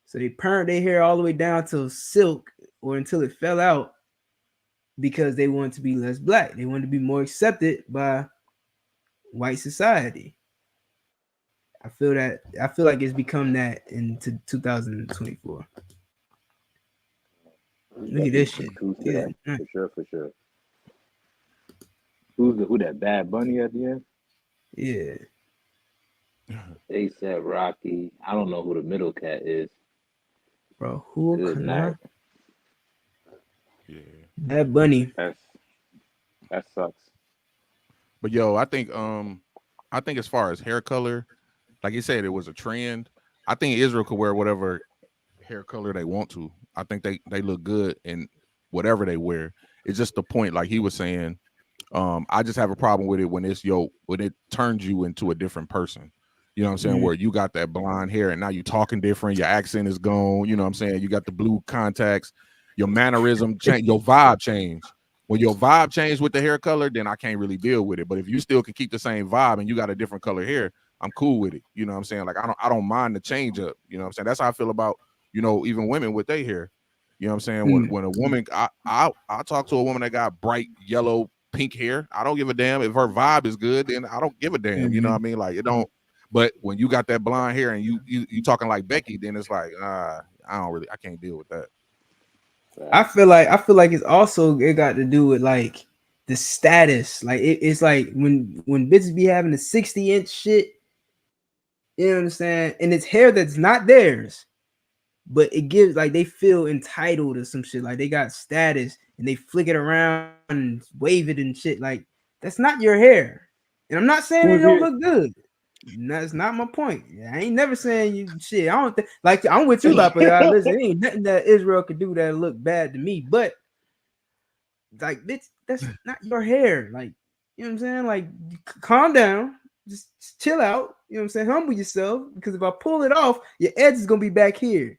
[SPEAKER 2] So they permed their hair all the way down to silk or until it fell out because they wanted to be less black. They wanted to be more accepted by white society. I feel like it's become that into 2024. Look at this shit.
[SPEAKER 3] Yeah, for sure. Who that Bad Bunny at the end?
[SPEAKER 2] Yeah.
[SPEAKER 3] ASAP Rocky. I don't know who the middle cat is.
[SPEAKER 2] Bro, who can I?
[SPEAKER 5] Yeah.
[SPEAKER 2] Bad Bunny.
[SPEAKER 3] That sucks.
[SPEAKER 5] But yo, I think as far as hair color, like you said, it was a trend. I think Israel could wear whatever hair color they want to. I think they look good in whatever they wear. It's just the point, like he was saying. I just have a problem with it when it turns you into a different person. You know what I'm saying? Mm-hmm. Where you got that blonde hair and now you talking different, your accent is gone. You know what I'm saying? You got the blue contacts, your mannerism change, your vibe change. When your vibe change with the hair color, then I can't really deal with it. But if you still can keep the same vibe and you got a different color hair, I'm cool with it. You know what I'm saying? Like I don't mind the change up. You know what I'm saying? That's how I feel about, even women with their hair. You know what I'm saying? Mm-hmm. When a woman, I talk to a woman that got bright yellow, pink hair. I don't give a damn if her vibe is good. Then I don't give a damn. Mm-hmm. You know what I mean? Like it don't. But when you got that blonde hair and you talking like Becky, then it's like I can't deal with that.
[SPEAKER 2] I feel like it's also it got to do with like the status. Like it's like when bitches be having the 60-inch shit, you know what I'm saying? And it's hair that's not theirs, but it gives like they feel entitled to some shit. Like they got status and they flick it around and wave it and shit. Like that's not your hair. And I'm not saying it don't look good. That's not my point. I ain't never saying you shit. I don't think like I'm with you, like listen, there ain't nothing that Israel could do that look bad to me, but like bitch, that's not your hair. Like, you know what I'm saying? Like calm down, just chill out. You know what I'm saying? Humble yourself, because if I pull it off, your edge is gonna be back here.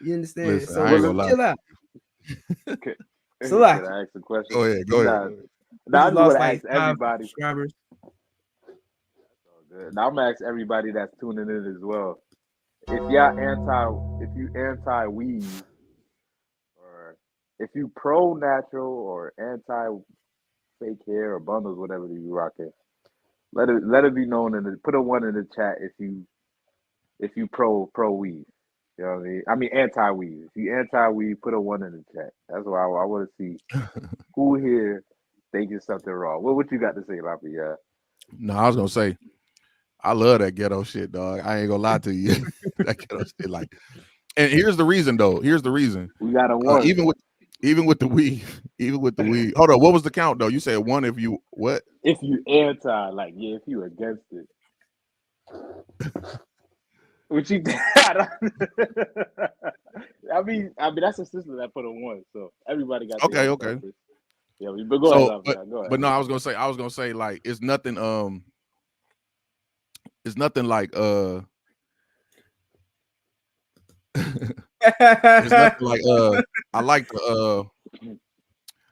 [SPEAKER 2] You understand?
[SPEAKER 5] Listen,
[SPEAKER 2] so chill out.
[SPEAKER 3] Okay.
[SPEAKER 2] So like,
[SPEAKER 3] can I ask a question?
[SPEAKER 5] Go ahead.
[SPEAKER 3] Now I just want to ask everybody. Now I'm gonna ask everybody that's tuning in as well. If you anti weave, or if you pro natural or anti fake hair or bundles, whatever you rocking, let it be known put a one in the chat if you pro weave. You know what I mean? I mean anti weave. If you anti weave, put a one in the chat. That's why I want to see who here thinking something wrong. What you got to say, Lafayette?
[SPEAKER 5] No, I was gonna say I love that ghetto shit, dog. I ain't gonna lie to you. That ghetto shit, like, and here's the reason, though. Here's the reason.
[SPEAKER 3] We got a one.
[SPEAKER 5] Even with the weave, Hold on, what was the count though? You said one if you what?
[SPEAKER 3] If you anti, like, yeah, if you against it. What you I mean that's a system that put a one, so everybody got
[SPEAKER 5] Okay.
[SPEAKER 3] preference. Yeah, but go ahead, go ahead.
[SPEAKER 5] But no, I was gonna say like it's nothing like it's nothing like I like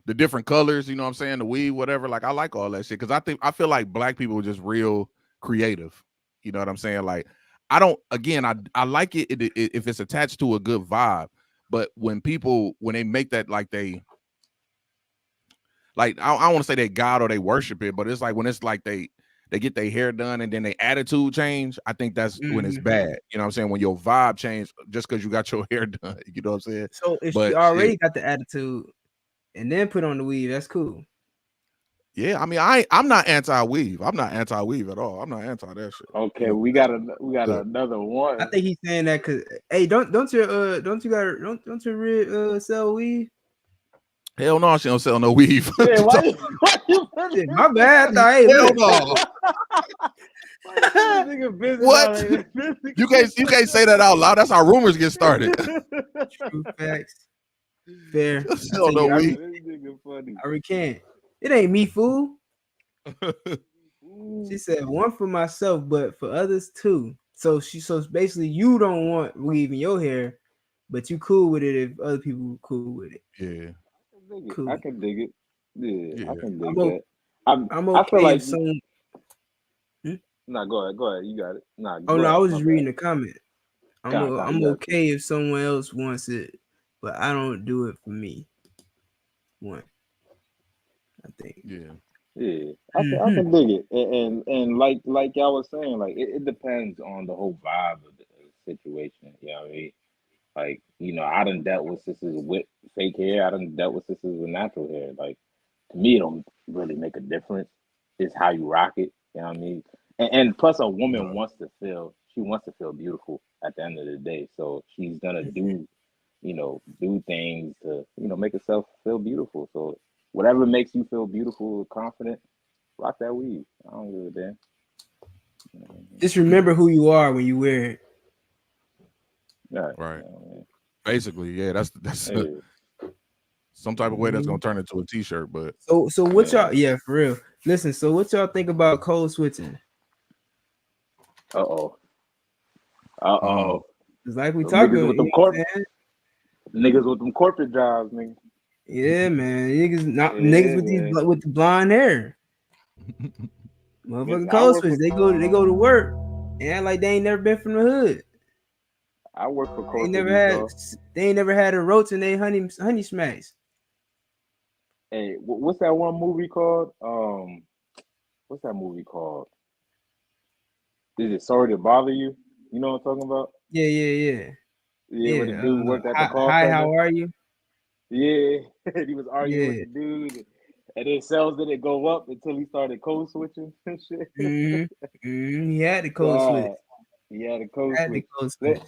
[SPEAKER 5] the different colors, you know what I'm saying, the weed, whatever. Like I like all that shit because I feel like black people are just real creative. You know what I'm saying? Like I like it if it's attached to a good vibe. But when they make that like they like I don't want to say they God or they worship it, but it's like when it's like they get their hair done and then their attitude change. I think that's when it's bad. You know what I'm saying? When your vibe change just because you got your hair done. You know what I'm saying?
[SPEAKER 2] So if she already got the attitude and then put on the weave, that's cool.
[SPEAKER 5] Yeah, I mean, I'm not anti-weave. I'm not anti-weave at all. I'm not anti that shit.
[SPEAKER 3] Okay, we got another one.
[SPEAKER 2] I think he's saying that because hey, don't you sell weave?
[SPEAKER 5] Hell no, she don't sell no weave.
[SPEAKER 3] Yeah, why you
[SPEAKER 2] Shit, my bad. I thought, hey,
[SPEAKER 5] hell
[SPEAKER 2] no.
[SPEAKER 5] What? You can't say that out loud. That's how rumors get started.
[SPEAKER 2] True facts. Fair.
[SPEAKER 5] Sell no weave.
[SPEAKER 2] I recant. It ain't me, fool. She said one for myself, but for others too. So basically you don't want weave in your hair, but you cool with it if other people cool with it.
[SPEAKER 5] Yeah.
[SPEAKER 3] Cool. I can dig it. Yeah. I can dig
[SPEAKER 2] that. I'm okay
[SPEAKER 3] I feel like
[SPEAKER 2] someone.
[SPEAKER 3] Nah, go ahead. You got it. Nah.
[SPEAKER 2] I was just reading the comment. I'm okay if someone else wants it, but I don't do it for me. One, I think.
[SPEAKER 3] Yeah. I can dig it, and like y'all was saying, like it depends on the whole vibe of the situation. You know what I mean? Like, you know, I done dealt with sisters with fake hair. I done dealt with sisters with natural hair. Like, to me, it don't really make a difference. It's how you rock it. You know what I mean? And plus, a woman wants to feel beautiful at the end of the day. So she's gonna do things to, make herself feel beautiful. So whatever makes you feel beautiful, confident, rock that weave. I don't give a damn.
[SPEAKER 2] Just remember who you are when you wear it.
[SPEAKER 5] Right. Basically, yeah, that's some type of way that's gonna turn into a t-shirt. But
[SPEAKER 2] so what y'all? Yeah, for real. Listen, so what y'all think about code switching?
[SPEAKER 3] It's
[SPEAKER 2] like we talking
[SPEAKER 3] niggas with them niggas with them corporate jobs, nigga.
[SPEAKER 2] Yeah, man, niggas with the blonde hair. Motherfucking code switch. They go to work and act like they ain't never been from the hood.
[SPEAKER 3] I work for corporate.
[SPEAKER 2] They ain't never had a roach in their honey smacks.
[SPEAKER 3] Hey, what's that one movie called? What's that movie called? Is it Sorry to Bother You? You know what I'm talking about?
[SPEAKER 2] Yeah.
[SPEAKER 3] Yeah, where the dude worked at the call
[SPEAKER 2] center. Hi,
[SPEAKER 3] center.
[SPEAKER 2] how are you?
[SPEAKER 3] Yeah, he was arguing with the dude, and then sales didn't go up until he started code switching and shit.
[SPEAKER 2] He had the code switch.
[SPEAKER 3] He had the code switch.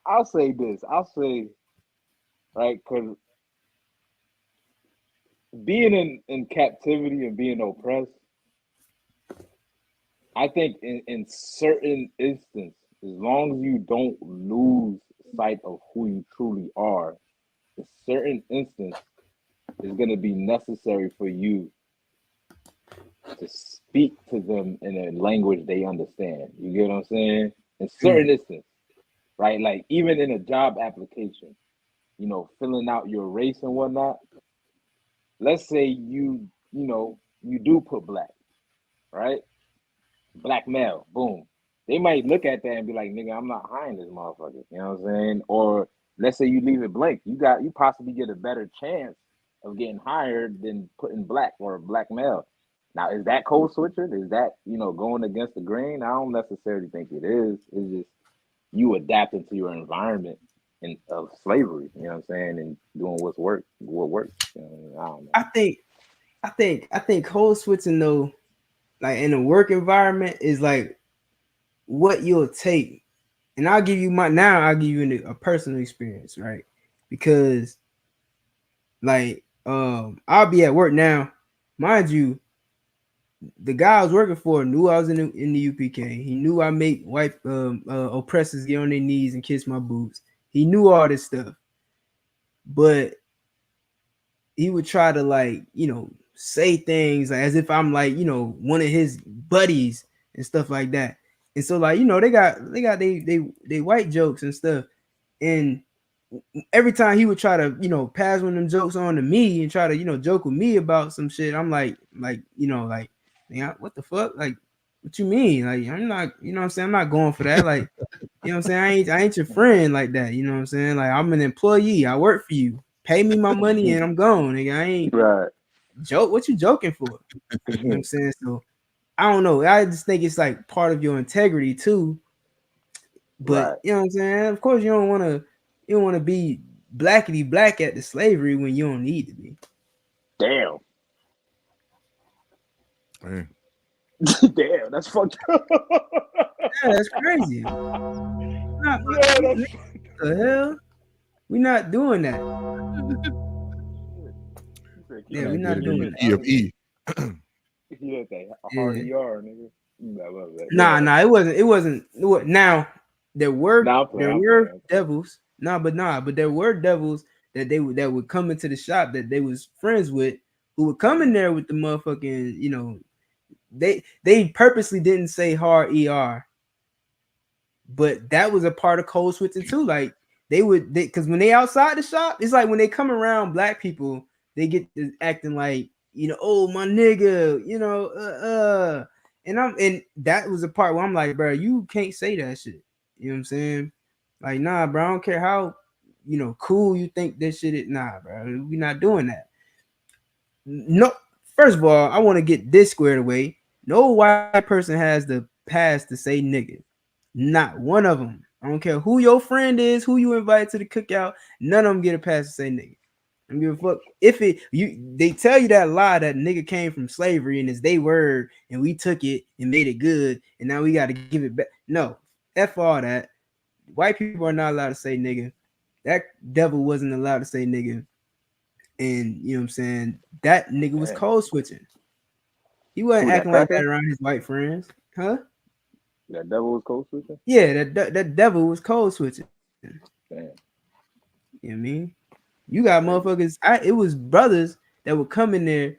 [SPEAKER 3] I'll say this. Right, because being in captivity and being oppressed, I think in certain instances, as long as you don't lose sight of who you truly are, in certain instance, it's going to be necessary for you to speak to them in a language they understand. You get what I'm saying? In certain instances, right? Like even in a job application, filling out your race and whatnot. Let's say you do put black, right? black male, boom. They might look at that and be like, nigga, I'm not hiring this motherfucker. You know what I'm saying? Or let's say you leave it blank. You possibly get a better chance of getting hired than putting black or a black male. Now, is that code switching? Is that, going against the grain? I don't necessarily think it is. It's just you adapting to your environment of slavery, you know what I'm saying, and doing what works. You know, I don't know.
[SPEAKER 2] I think code switching though, like in a work environment, is like what you'll take. And I'll give you a personal experience, right? Because like I'll be at work now, mind you. The guy I was working for knew I was in the UPK. He knew I make white oppressors get on their knees and kiss my boots. He knew all this stuff, but he would try to say things like as if I'm one of his buddies and stuff like that. And so they got they white jokes and stuff. And every time he would try to pass one of them jokes on to me and try to joke with me about some shit, I'm like man, what the fuck? Like, what you mean? Like, I'm not, what I'm saying? I'm not going for that. Like, what I'm saying? I ain't your friend like that. You know what I'm saying? Like, I'm an employee. I work for you. Pay me my money and I'm gone. Nigga, I ain't joke. What you joking for? You know what I'm saying? So I don't know. I just think it's like part of your integrity too. But you know what I'm saying? Of course, you don't want to be blackety black at the slavery when you don't need to be.
[SPEAKER 3] Damn.
[SPEAKER 5] Hey.
[SPEAKER 3] Damn, that's fucked up.
[SPEAKER 2] Yeah, that's crazy. What the hell? We're not doing that. Yeah, we're not doing that.
[SPEAKER 5] E of E.
[SPEAKER 3] Yeah, a hard ER, nigga.
[SPEAKER 2] Nah, it wasn't. Now there were devils. But there were devils that would come into the shop that they was friends with, who would come in there with the motherfucking, they purposely didn't say hard ER, but that was a part of code switching too. Like because when they outside the shop, it's like when they come around black people, they get to acting like, oh my nigga, and that was a part where I'm like, bro, you can't say that shit. You know what I'm saying? Like, nah, bro, I don't care how cool you think this shit is. Nah, bro, we're not doing that. No, first of all, I want to get this squared away. No white person has the pass to say nigga. Not one of them. I don't care who your friend is, who you invite to the cookout. None of them get a pass to say nigga. I don't give a fuck if they tell you that lie that nigga came from slavery and it's they word and we took it and made it good and now we got to give it back. No, F all that. White people are not allowed to say nigga. That devil wasn't allowed to say nigga. And you know what I'm saying? That nigga was code switching. He wasn't acting like that around his white friends. Huh?
[SPEAKER 3] That devil was code switching?
[SPEAKER 2] Yeah, that devil was code switching.
[SPEAKER 3] Damn.
[SPEAKER 2] You know what I mean? You got motherfuckers. It was brothers that would come in there,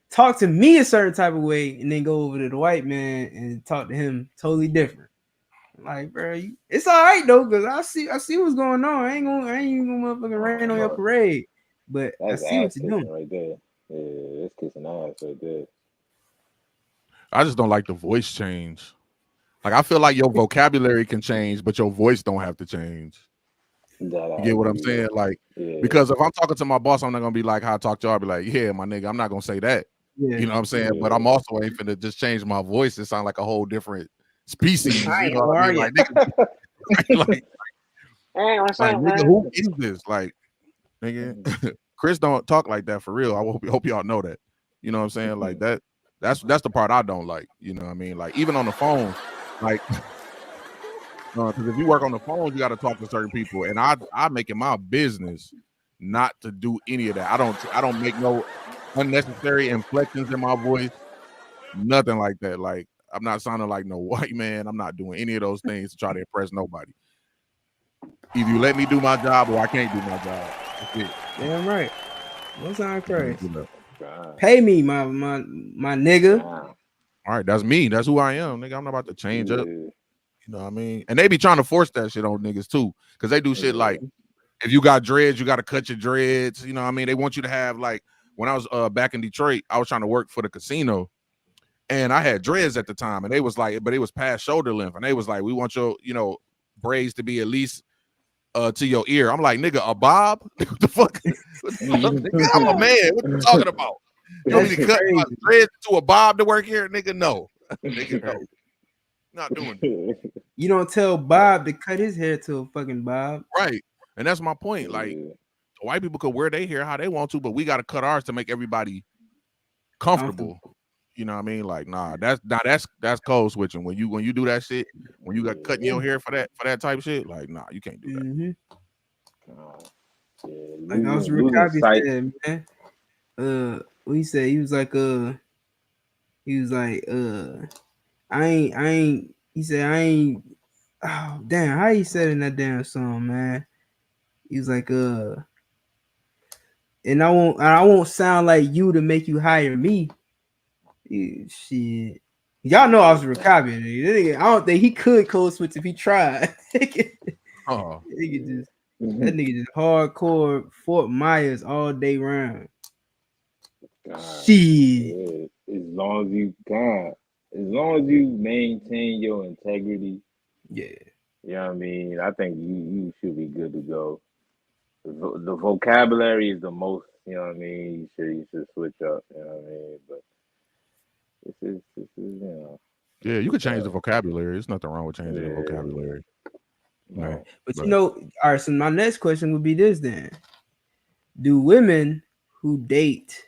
[SPEAKER 2] talk to me a certain type of way, and then go over to the white man and talk to him totally different. Like, bro, it's all right though, because I see what's going on. I ain't even gonna motherfucking rain on your parade. But
[SPEAKER 3] that's
[SPEAKER 2] I see what you're doing
[SPEAKER 3] right there. Yeah, that's kissing ass right there.
[SPEAKER 5] I just don't like the voice change. Like, I feel like your vocabulary can change, but your voice don't have to change. You get what I'm saying? Like, because if I'm talking to my boss, I'm not gonna be like how I talk to y'all. I'll be like, yeah, my nigga, I'm not gonna say that.
[SPEAKER 2] Yeah.
[SPEAKER 5] You know what I'm saying? But I'm also ain't finna just change my voice and sound like a whole different species. You know what I mean? Like, nigga, nigga, who is this? Like, nigga, Chris don't talk like that for real. I hope y'all know that. You know what I'm saying? Like that's the part I don't like. You know what I mean? Like, even on the phone, like, because if you work on the phone, you got to talk to certain people, and I make it my business not to do any of that. I don't make no unnecessary inflections in my voice, nothing like that. Like, I'm not sounding like no white man. I'm not doing any of those things to try to impress nobody. Either you let me do my job or I can't do my job. That's it.
[SPEAKER 2] Damn right. Don't sound crazy. Pay me, my nigga.
[SPEAKER 5] All right, that's me. That's who I am, nigga. I'm not about to change up. You know what I mean? And they be trying to force that shit on niggas too, because they do shit like, if you got dreads, you got to cut your dreads. You know what I mean? They want you to have, like, when I was back in Detroit, I was trying to work for the casino, And I had dreads at the time, and they was like, but it was past shoulder length, and they was like, we want your, braids to be at least to your ear. I'm like, nigga, a bob? What the fuck? Nigga, I'm a man. What you talking about? You want me to cut my dreads to a bob to work here? Nigga, no. Nigga, no. Not doing it.
[SPEAKER 2] You don't tell Bob to cut his hair to a fucking bob.
[SPEAKER 5] Right. And that's my point. Like, white people could wear their hair how they want to, but we got to cut ours to make everybody comfortable. You know what I mean? Like, that's code switching. When you do that shit, when you got cutting your hair for that type of shit, like, nah, you can't do that.
[SPEAKER 2] Like I was Rickaby said, man. What he said, he was like, I ain't. He said, I ain't. Oh damn, how he said in that damn song, man? He was like, and I won't sound like you to make you hire me. Shit, y'all know I was Rickaby. I don't think he could code switch if he tried. That nigga just hardcore Fort Myers all day round. Shit.
[SPEAKER 3] As long as you can. As long as you maintain your integrity,
[SPEAKER 2] yeah,
[SPEAKER 3] you know what I mean. I think you should be good to go. The vocabulary is the most, you know what I mean. You should switch up, you know what I mean. But this is, you know.
[SPEAKER 5] Yeah, you could change the vocabulary. There's nothing wrong with changing the vocabulary.
[SPEAKER 2] Right. But all right. So my next question would be this then: do women who date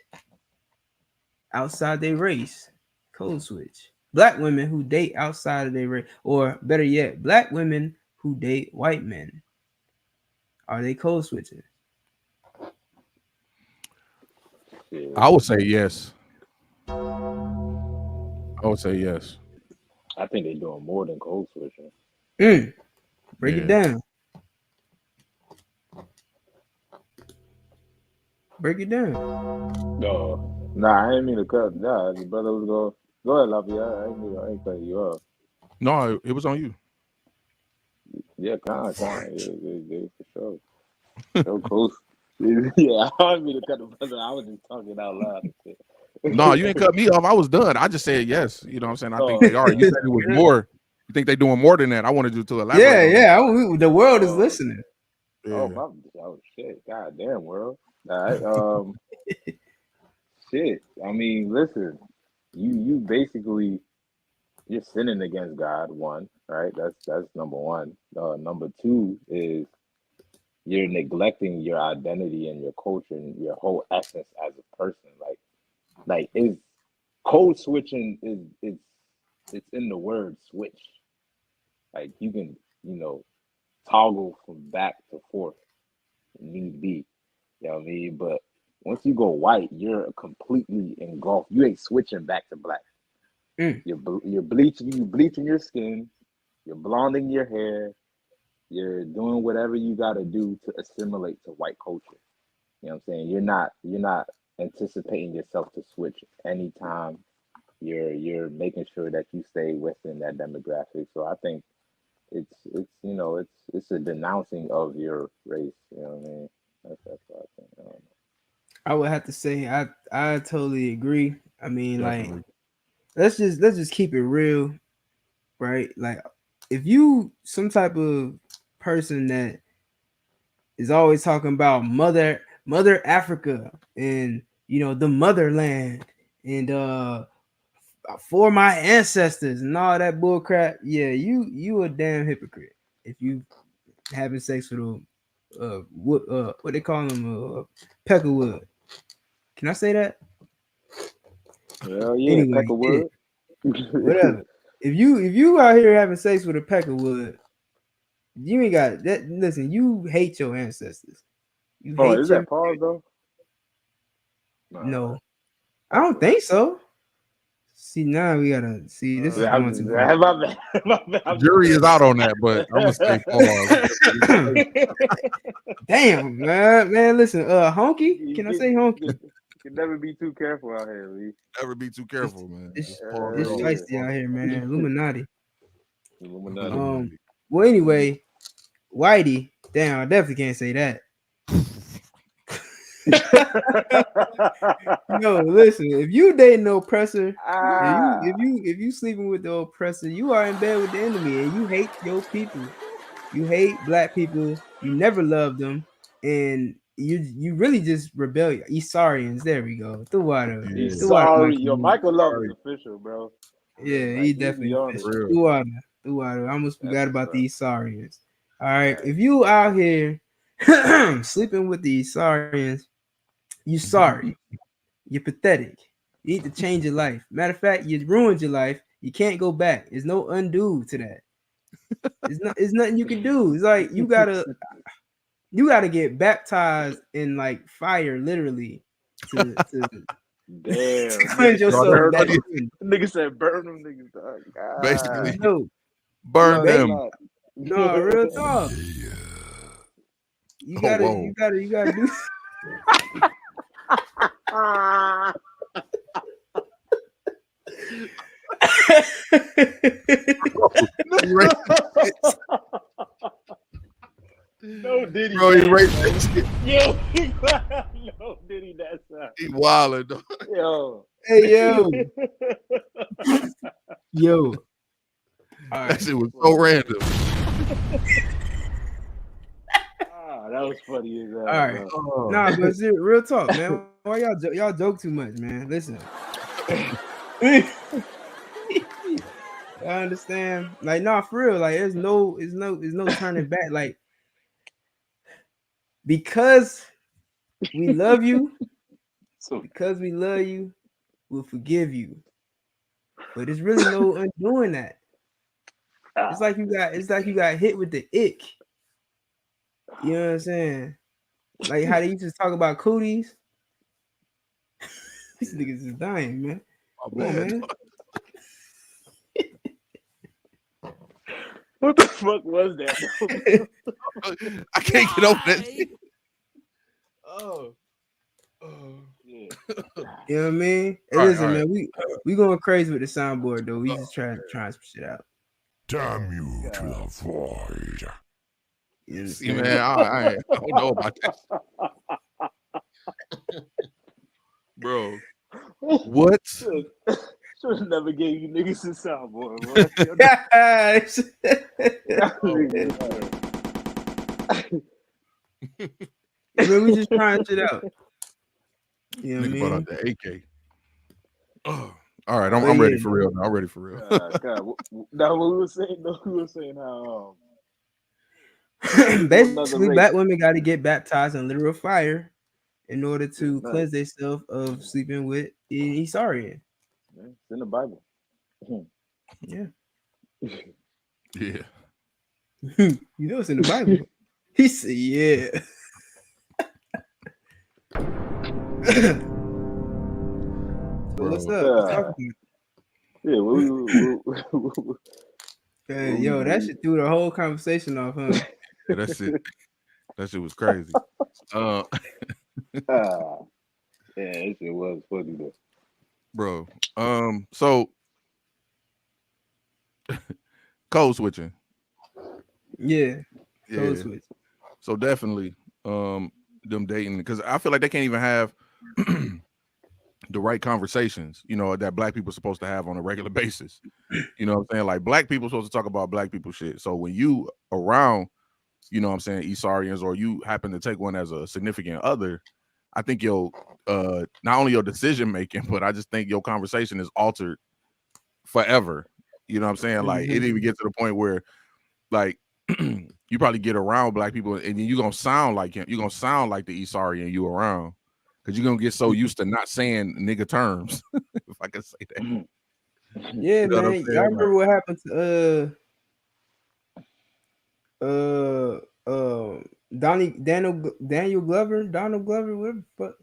[SPEAKER 2] outside their race code switch? Black women who date outside of their race, or better yet, black women who date white men, are they code switching?
[SPEAKER 5] I would say yes. I would say yes.
[SPEAKER 3] I think they're doing more than code switching.
[SPEAKER 2] Break it down. Break it down.
[SPEAKER 3] No, nah, I ain't mean to cut. Nah, the brother was going. Go ahead, Lafayette. I ain't cutting you off.
[SPEAKER 5] No, it was on you.
[SPEAKER 3] Yeah, kind of, for sure. So close. Yeah, I didn't mean to cut the brother. I was just talking out loud.
[SPEAKER 5] No, you didn't cut me off. I was done. I just said yes. You know what I'm saying? I think they are. You said it was more. You think they're doing more than that? I wanted you to elaborate.
[SPEAKER 2] Yeah. The world is listening.
[SPEAKER 5] Yeah.
[SPEAKER 3] Oh shit! God damn world. All right. Shit. I mean, listen. You basically you're sinning against God. One, right? That's number one. Number two is you're neglecting your identity and your culture and your whole essence as a person. Like is code switching is it's in the word switch. Like you can, toggle from back to forth if need be. You know what I mean? But once you go white, you're completely engulfed. You ain't switching back to black. You're bleaching your skin. You're blonding your hair. You're doing whatever you got to do to assimilate to white culture. You know what I'm saying? You're not anticipating yourself to switch anytime. You're making sure that you stay within that demographic. So I think it's a denouncing of your race. You know what I mean? That's what I think. I don't know.
[SPEAKER 2] I would have to say I totally agree. I mean,
[SPEAKER 5] Definitely.
[SPEAKER 2] like let's just keep it real, right? Like if you some type of person that is always talking about mother Africa and the motherland and for my ancestors and all that bull crap, yeah, you a damn hypocrite if you having sex with what they call them peckerwood. Can I say that?
[SPEAKER 3] Hell yeah,
[SPEAKER 2] anyway,
[SPEAKER 3] peckerwood.
[SPEAKER 2] Whatever. If you out here having sex with a peckerwood, you ain't got that. Listen, you hate your ancestors. You hate
[SPEAKER 3] is that pause though?
[SPEAKER 2] No, I don't think so. See, now we gotta see. This is going to
[SPEAKER 3] my
[SPEAKER 5] Jury is out on that, but I'm gonna say pause.
[SPEAKER 2] Damn, man. Listen, honky. Can I say honky?
[SPEAKER 3] You can never be too careful out here, Lee.
[SPEAKER 5] Never be too careful, man.
[SPEAKER 2] It's spicy out here, man. Illuminati.
[SPEAKER 3] Illuminati.
[SPEAKER 2] Well, anyway, Whitey. Damn, I definitely can't say that. No, listen. If you dating the oppressor,
[SPEAKER 3] Ah.
[SPEAKER 2] if you sleeping with the oppressor, you are in bed with the enemy, and you hate your people. You hate black people. You never loved them, and you really just rebellion. Esarians. There we go. The water.
[SPEAKER 3] He's
[SPEAKER 2] The water.
[SPEAKER 3] sorry.
[SPEAKER 2] Michael.
[SPEAKER 3] Yo, Michael Love is official, bro.
[SPEAKER 2] Yeah,
[SPEAKER 3] Like,
[SPEAKER 2] he
[SPEAKER 3] be
[SPEAKER 2] definitely
[SPEAKER 3] on it.
[SPEAKER 2] official. The water. The water. I almost
[SPEAKER 3] That's
[SPEAKER 2] forgot
[SPEAKER 3] what's
[SPEAKER 2] about
[SPEAKER 3] up.
[SPEAKER 2] the Esarians. All right, if you out here sleeping with the Esarians, you sorry. You're pathetic. You need to change your life. Matter of fact, you ruined your life. You can't go back. There's no undo to that. It's nothing you can do. It's like you gotta get baptized in like fire, literally, to
[SPEAKER 3] Damn.
[SPEAKER 2] cleanse yourself.
[SPEAKER 5] Brother,
[SPEAKER 2] That
[SPEAKER 3] Nigga said burn them niggas, dog.
[SPEAKER 5] Basically,
[SPEAKER 2] no,
[SPEAKER 5] burn
[SPEAKER 2] no,
[SPEAKER 5] them.
[SPEAKER 2] no, real talk. You gotta do.
[SPEAKER 3] No Diddy.
[SPEAKER 5] Bro, he
[SPEAKER 3] that,
[SPEAKER 5] raped
[SPEAKER 3] man.
[SPEAKER 5] that shit.
[SPEAKER 3] Yo, no Diddy that son.
[SPEAKER 5] He wildin', dog.
[SPEAKER 3] Yo.
[SPEAKER 2] Hey yo. All
[SPEAKER 5] That
[SPEAKER 2] right.
[SPEAKER 5] shit was so random.
[SPEAKER 3] That was funny as hell.
[SPEAKER 2] All right.
[SPEAKER 3] Bro.
[SPEAKER 5] Oh.
[SPEAKER 2] Nah, but real talk, man. Why y'all joke too much, man? Listen. I understand. Like, nah, for real. Like, there's no turning back. Like, because we love you, we'll forgive you. But there's really no undoing that. It's like you got hit with the ick. You know what I'm saying? Like how they used to talk about cooties. These niggas is dying, man. Come on, man.
[SPEAKER 3] What the fuck was that?
[SPEAKER 5] I can't get over that shit.
[SPEAKER 2] Oh.
[SPEAKER 3] Yeah.
[SPEAKER 2] You know what I mean? Hey,
[SPEAKER 5] All right,
[SPEAKER 2] listen,
[SPEAKER 5] all right.
[SPEAKER 2] man, we going crazy with the soundboard though. We just trying some shit out.
[SPEAKER 4] Damn you to the void.
[SPEAKER 2] You
[SPEAKER 5] See,
[SPEAKER 2] understand?
[SPEAKER 5] man, I don't know about that. Bro, what?
[SPEAKER 3] Should have never gave you niggas a soundboard,
[SPEAKER 2] Man, we just trying shit out. You know what I
[SPEAKER 5] Nigga brought
[SPEAKER 2] mean?
[SPEAKER 5] out the AK. Oh. All right, I'm ready for real. I'm ready for real.
[SPEAKER 3] God. Now what we were saying how
[SPEAKER 2] Basically, black women got to get baptized in literal fire in order to cleanse themselves of sleeping with Esarian.
[SPEAKER 3] It's in the Bible.
[SPEAKER 2] Yeah.
[SPEAKER 5] Yeah.
[SPEAKER 2] You know it's in the Bible. He said, yeah. So what's up? Let's talk about it.
[SPEAKER 3] Yeah,
[SPEAKER 2] Yo, that shit threw the whole conversation off, huh?
[SPEAKER 5] Yeah, that shit was crazy.
[SPEAKER 3] yeah, that shit was funny though.
[SPEAKER 5] Bro. So code switching.
[SPEAKER 2] Yeah.
[SPEAKER 5] Yeah.
[SPEAKER 2] Code switch.
[SPEAKER 5] So definitely them dating, because I feel like they can't even have the right conversations, you know, that black people are supposed to have on a regular basis. You know what I'm saying? Like black people supposed to talk about black people shit. So when you around, you know what I'm saying, Esarians, or you happen to take one as a significant other, I think your not only your decision making, but I just think your conversation is altered forever. You know what I'm saying? Like it even gets to the point where like you probably get around black people and then you're gonna sound like him. You're gonna sound like the Esarian you around. Because you're gonna get so used to not saying nigga terms, if I can say that.
[SPEAKER 2] Yeah,
[SPEAKER 5] You know what I'm
[SPEAKER 2] man.
[SPEAKER 5] saying?
[SPEAKER 2] Y'all remember what happened to Daniel Glover, Donald Glover, whatever the fuck.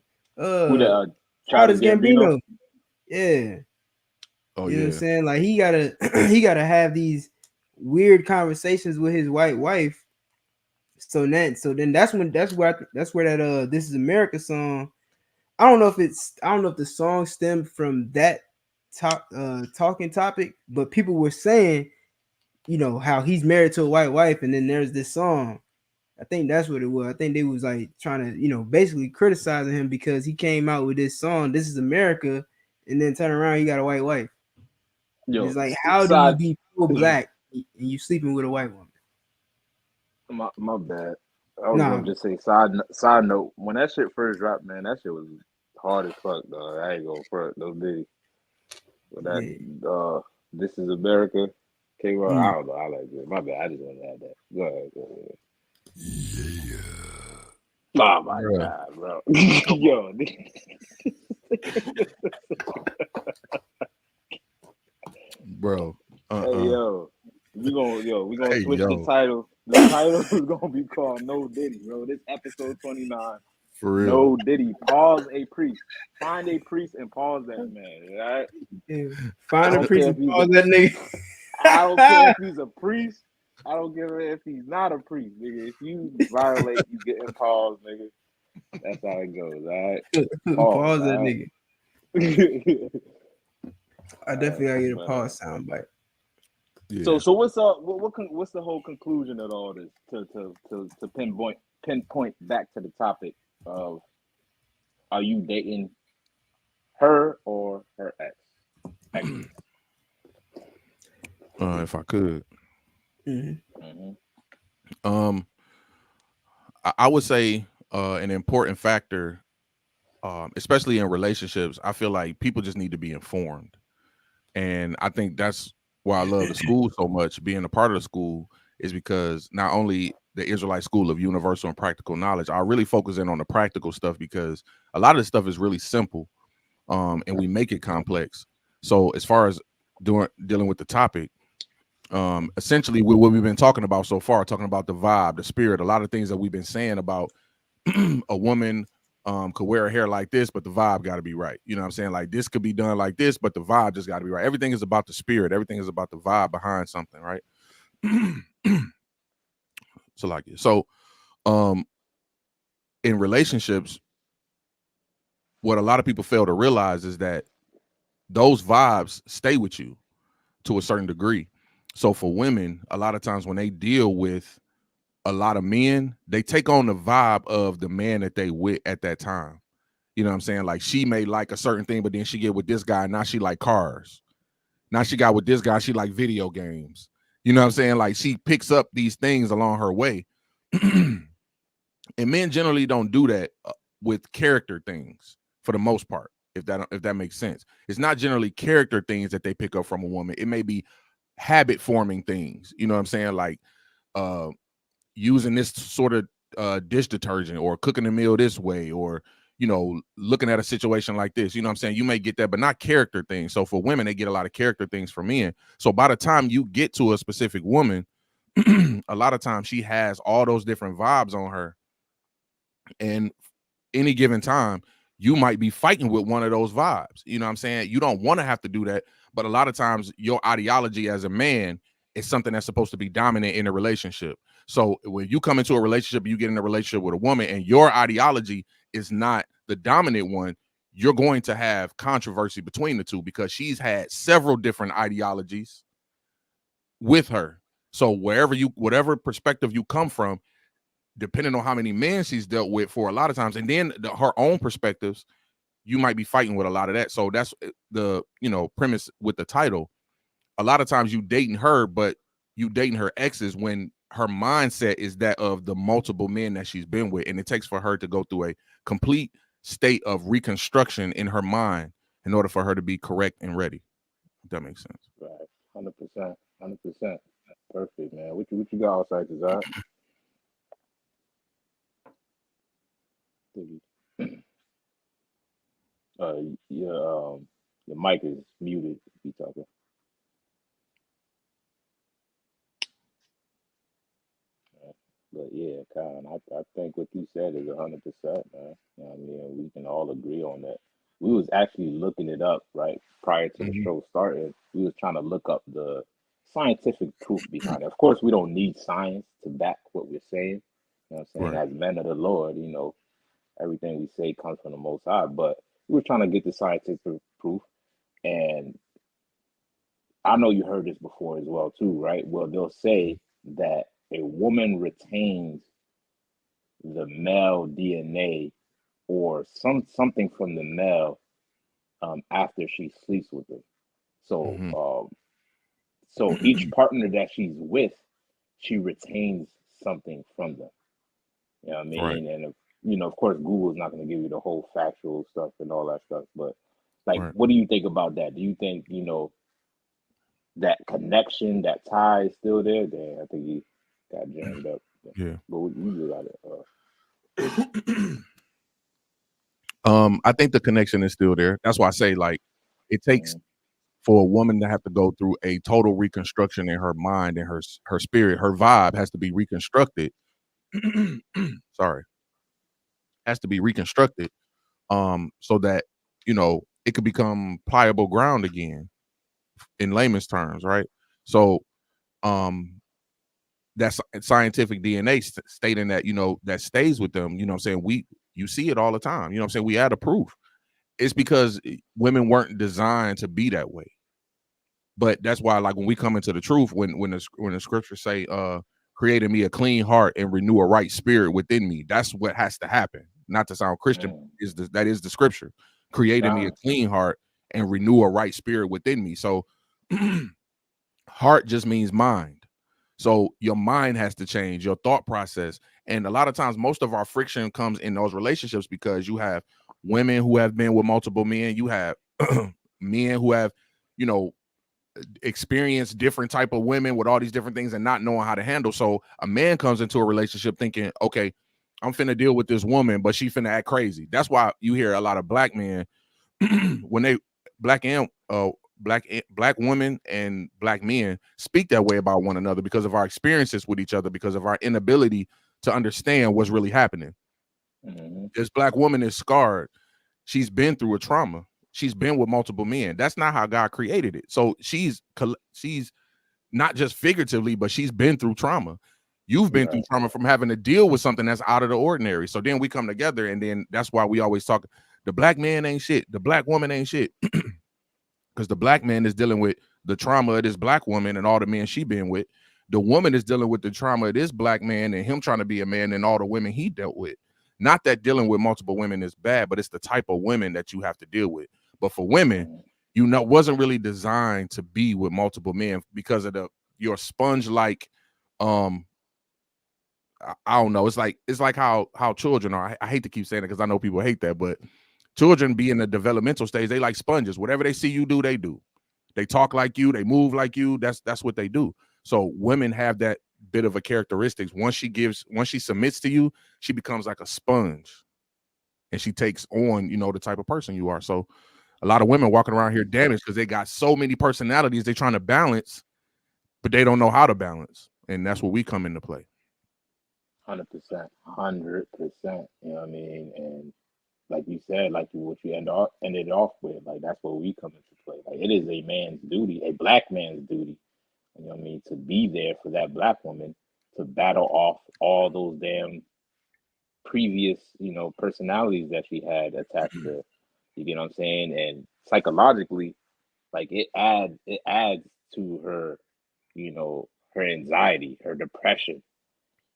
[SPEAKER 2] Childish Gambino. Yeah.
[SPEAKER 5] Oh,
[SPEAKER 2] you know
[SPEAKER 5] yeah.
[SPEAKER 2] what I'm saying? Like he gotta have these weird conversations with his white wife. So then that's where that This Is America song. I don't know if the song stemmed from that talking topic, but people were saying, you know, how he's married to a white wife, and then there's this song. I think that's what it was. I think they was like trying to, basically criticizing him because he came out with this song, "This Is America," and then turn around, he got a white wife.
[SPEAKER 3] Yo,
[SPEAKER 2] It's like, how do you be full black and you sleeping with a white woman?
[SPEAKER 3] my bad. I was
[SPEAKER 2] Nah,
[SPEAKER 3] gonna just say side note. When that shit first dropped, man, that shit was hard as fuck, though. I ain't gonna front no Diddy. But that This Is America, K Rock, I don't know. I like it. My bad. I just want to add that. Go ahead. Oh my god, bro. Yo.
[SPEAKER 5] Bro.
[SPEAKER 3] Hey yo. We gonna switch the title. The title is gonna be called No Diddy, bro. This episode 29.
[SPEAKER 5] For real.
[SPEAKER 3] No Diddy. Pause a priest. Find a priest and pause that man. All right.
[SPEAKER 2] Yeah. Find a priest and pause that nigga.
[SPEAKER 3] I don't care if he's a priest. I don't care if he's not a priest, nigga. If you violate, you get paused, nigga. That's how it goes, all right?
[SPEAKER 2] Pause that nigga. I definitely gotta get a
[SPEAKER 3] But,
[SPEAKER 2] pause soundbite.
[SPEAKER 3] Yeah. So what's up? What's the whole conclusion of all this? To pinpoint back to the topic of, are you dating her or her ex?
[SPEAKER 5] If I could, I would say an important factor, especially in relationships, I feel like people just need to be informed, and I think that's why I love the school so much. Being a part of the school is because not only the Israelite School of Universal and Practical Knowledge, I really focus in on the practical stuff because a lot of this stuff is really simple, and we make it complex. So as far as dealing with the topic, essentially what we've been talking about so far, talking about the vibe, the spirit, a lot of things that we've been saying about a woman could wear her hair like this, but the vibe got to be right. You know what I'm saying? Like, this could be done like this, but the vibe just got to be right. Everything is about the spirit. Everything is about the vibe behind something, right? So in relationships, what a lot of people fail to realize is that those vibes stay with you to a certain degree. So for women, a lot of times when they deal with a lot of men, they take on the vibe of the man that they with at that time. You know what I'm saying? Like, she may like a certain thing, but then she get with this guy, now she like cars. Now she got with this guy, she like video games. You know what I'm saying? Like, she picks up these things along her way. And men generally don't do that with character things for the most part, if that makes sense. It's not generally character things that they pick up from a woman. It may be habit forming things. You know what I'm saying? Like using this sort of dish detergent, or cooking a meal this way, or looking at a situation like this. You know what I'm saying? You may get that, but not character things. So for women, they get a lot of character things from men. So by the time you get to a specific woman, a lot of times she has all those different vibes on her, and any given time you might be fighting with one of those vibes. You know what I'm saying? You don't want to have to do that, but a lot of times your ideology as a man is something that's supposed to be dominant in a relationship. So when you come into a relationship, you get in a relationship with a woman and your ideology is not the dominant one, you're going to have controversy between the two, because she's had several different ideologies with her. So whatever perspective you come from, depending on how many men she's dealt with for a lot of times, and then her own perspectives, you might be fighting with a lot of that. So that's the premise with the title. A lot of times you dating her, but you dating her exes when her mindset is that of the multiple men that she's been with, and it takes for her to go through a complete state of reconstruction in her mind in order for her to be correct and ready. If that makes sense.
[SPEAKER 3] Right. 100%. Perfect, man. What you got outside Desire? Your mic is muted if you talking. But yeah, Kyle, I think what you said is 100%, man. You know what I mean? We can all agree on that. We was actually looking it up, right, prior to the show starting. We was trying to look up the scientific truth behind it. Of course, we don't need science to back what we're saying. You know what I'm saying? Right. As men of the Lord, everything we say comes from the Most High. But we were trying to get the scientific proof. And I know you heard this before as well, too, right? Well, they'll say that a woman retains the male DNA or something from the male after she sleeps with them. So
[SPEAKER 5] Mm-hmm.
[SPEAKER 3] so each partner that she's with, she retains something from them. You know what I
[SPEAKER 5] Right.
[SPEAKER 3] mean? And you know, of course, Google's not going to give you the whole factual stuff and all that stuff. But like,
[SPEAKER 5] Right.
[SPEAKER 3] what do you think about that? Do you think that connection, that tie is still there? Then I think he got jammed up.
[SPEAKER 5] Yeah.
[SPEAKER 3] But we just got it.
[SPEAKER 5] I think the connection is still there. That's why I say, like, it takes
[SPEAKER 3] Mhm.
[SPEAKER 5] for a woman to have to go through a total reconstruction in her mind and her spirit. Her vibe has to be reconstructed. Sorry, has to be reconstructed. So that it could become pliable ground again, in layman's terms, right? So, that's scientific DNA stating that that stays with them. You know what I'm saying? You see it all the time. You know what I'm saying? We add a proof. It's because women weren't designed to be that way. But that's why, like, when we come into the truth, when the scriptures say, created me a clean heart and renew a right spirit within me, that's what has to happen. Not to sound Christian, that is the scripture. Created me a clean heart and renew a right spirit within me. So heart just means mind. So your mind has to change, your thought process. And a lot of times, most of our friction comes in those relationships because you have women who have been with multiple men. You have men who have, experienced different type of women with all these different things and not knowing how to handle. So a man comes into a relationship thinking, okay, I'm finna deal with this woman, but she finna act crazy. That's why you hear a lot of black men when they black women and black men speak that way about one another because of our experiences with each other, because of our inability to understand what's really happening.
[SPEAKER 3] Mm-hmm.
[SPEAKER 5] This black woman is scarred. She's been through a trauma. She's been with multiple men. That's not how God created it. So she's not just figuratively, but she's been through trauma. You've been through trauma from having to deal with something that's out of the ordinary. So then we come together, and then that's why we always talk, the black man ain't shit, the black woman ain't shit. Because the black man is dealing with the trauma of this black woman and all the men she been with. The woman is dealing with the trauma of this black man and him trying to be a man and all the women he dealt with. Not that dealing with multiple women is bad, but it's the type of women that you have to deal with. But for women, wasn't really designed to be with multiple men because of your sponge-like, I don't know. It's like how children are. I hate to keep saying it because I know people hate that, but children be in the developmental stage. They like sponges. Whatever they see you do, they do. They talk like you. They move like you. That's what they do. So women have that bit of a characteristics. Once she submits to you, she becomes like a sponge, and she takes on the type of person you are. So a lot of women walking around here damaged because they got so many personalities they're trying to balance, but they don't know how to balance, and that's where we come into play.
[SPEAKER 3] 100%, 100%. You know what I mean? And like you said, like what you ended off with, like that's where we come into play. Like it is a man's duty, a black man's duty, you know what I mean, to be there for that black woman to battle off all those damn previous, personalities that she had attached to, you get what I'm saying? And psychologically, like it adds to her, her anxiety, her depression.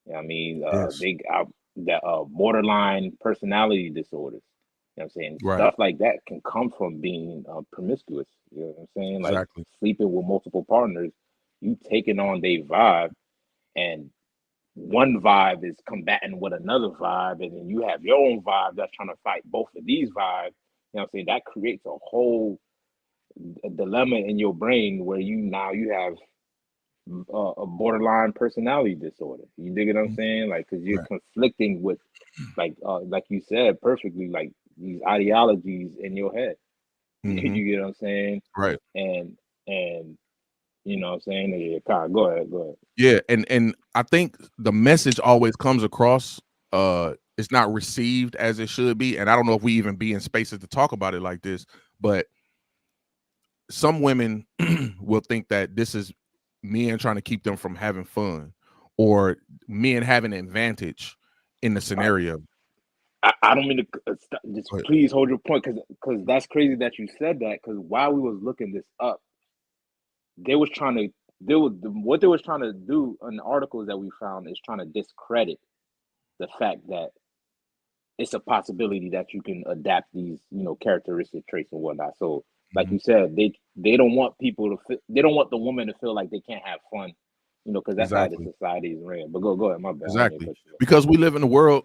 [SPEAKER 3] You know what I mean?
[SPEAKER 5] Yes.
[SPEAKER 3] Borderline personality disorders. You know what I'm saying?
[SPEAKER 5] Right.
[SPEAKER 3] Stuff like that can come from being promiscuous. You know what I'm saying? Like
[SPEAKER 5] Exactly.
[SPEAKER 3] sleeping with multiple partners, you taking on their vibe, and one vibe is combating with another vibe, and then you have your own vibe that's trying to fight both of these vibes. You know what I'm saying? That creates a whole dilemma in your brain where you have a borderline personality disorder. You dig what I'm saying? Like, because you're
[SPEAKER 5] Right.
[SPEAKER 3] conflicting with, like you said perfectly, like these ideologies in your head.
[SPEAKER 5] Mm-hmm.
[SPEAKER 3] You get what I'm saying?
[SPEAKER 5] Right.
[SPEAKER 3] And you know what I'm saying? Yeah, Kyle, go ahead.
[SPEAKER 5] Yeah, and I think the message always comes across. It's not received as it should be, and I don't know if we even be in spaces to talk about it like this. But some women will think that this is men trying to keep them from having fun, or men having an advantage in the scenario.
[SPEAKER 3] I don't mean to just please hold your point, because that's crazy that you said that, because while we was looking this up, what they was trying to do in the articles that we found is trying to discredit the fact that it's a possibility that you can adapt these, characteristic traits and whatnot. So, like you said, they don't want people to they don't want the woman to feel like they can't have fun, because that's how the
[SPEAKER 5] Exactly.
[SPEAKER 3] society is ran. But go ahead, my bad.
[SPEAKER 5] Exactly. Because we live in a world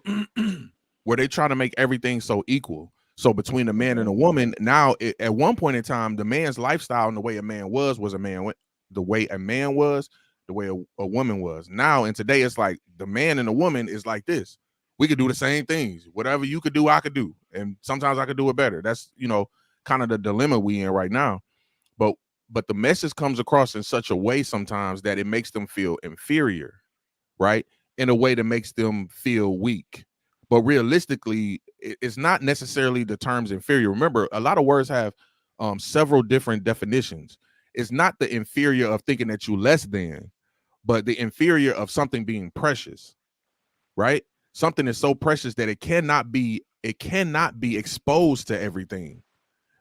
[SPEAKER 5] where they try to make everything so equal. So between a man and a woman, now at one point in time, the man's lifestyle and the way a man was a man. The way a man was, the way a woman was. Now and today, it's like the man and the woman is like this. We could do the same things. Whatever you could do, I could do, and sometimes I could do it better. That's kind of the dilemma we in right now. But the message comes across in such a way sometimes that it makes them feel inferior, right? In a way that makes them feel weak. But realistically, it's not necessarily the terms inferior. Remember, a lot of words have several different definitions. It's not the inferior of thinking that you less than, but the inferior of something being precious, right? Something is so precious that it cannot be exposed to everything.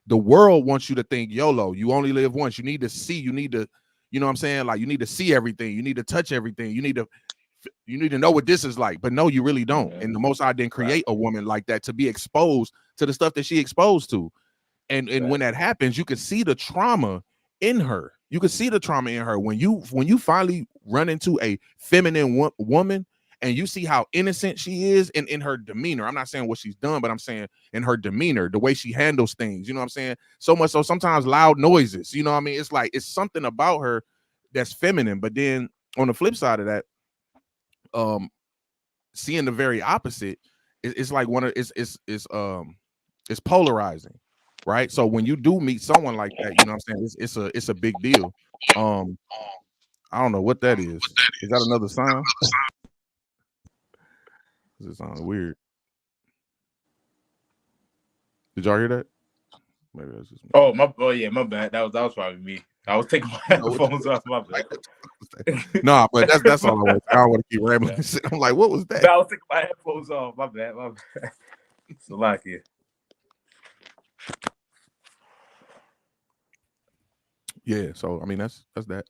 [SPEAKER 5] The world wants you to think YOLO, you only live once. You need to see, you need to, you know what I'm saying? Like, you need to see everything, you need to touch everything, you need to know what this is like. But no, you really don't. And the Most High didn't create a woman like that to be exposed to the stuff that she exposed to. And when that happens, you can see the trauma in her. You can see the trauma in her when you finally run into a feminine woman and you see how innocent she is in her demeanor. I'm not saying what she's done, but I'm saying in her demeanor, the way she handles things. You know what I'm saying? So much so sometimes loud noises. You know what I mean? It's like it's something about her that's feminine. But then on the flip side of that, seeing the very opposite, it's like it's polarizing, right? So when you do meet someone like that, you know what I'm saying, it's a big deal. I don't know what that is. Is that another sound? It sounds weird. Did y'all hear that? Maybe that's just me.
[SPEAKER 6] My bad. That was probably me. I was taking my headphones off. My bad.
[SPEAKER 5] Nah, but that's all I want. I don't want to keep rambling. I'm like, what was that?
[SPEAKER 6] I was taking my headphones off. My bad. It's a lot here.
[SPEAKER 5] Yeah, so I mean that's that.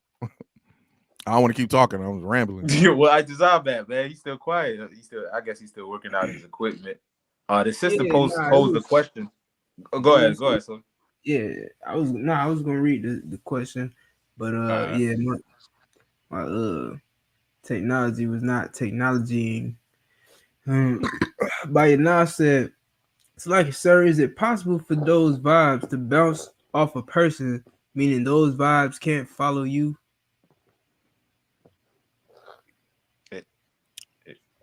[SPEAKER 5] I don't want to keep talking. I was rambling.
[SPEAKER 6] Well, I just saw that, man. He's still quiet. I guess he's still working out his equipment. The sister posed the question. Go ahead. So
[SPEAKER 2] yeah, I was gonna read the question, but yeah, my technology was not technologying. Bayana said, "It's like, sir, is it possible for those vibes to bounce off a person, meaning those vibes can't follow you?"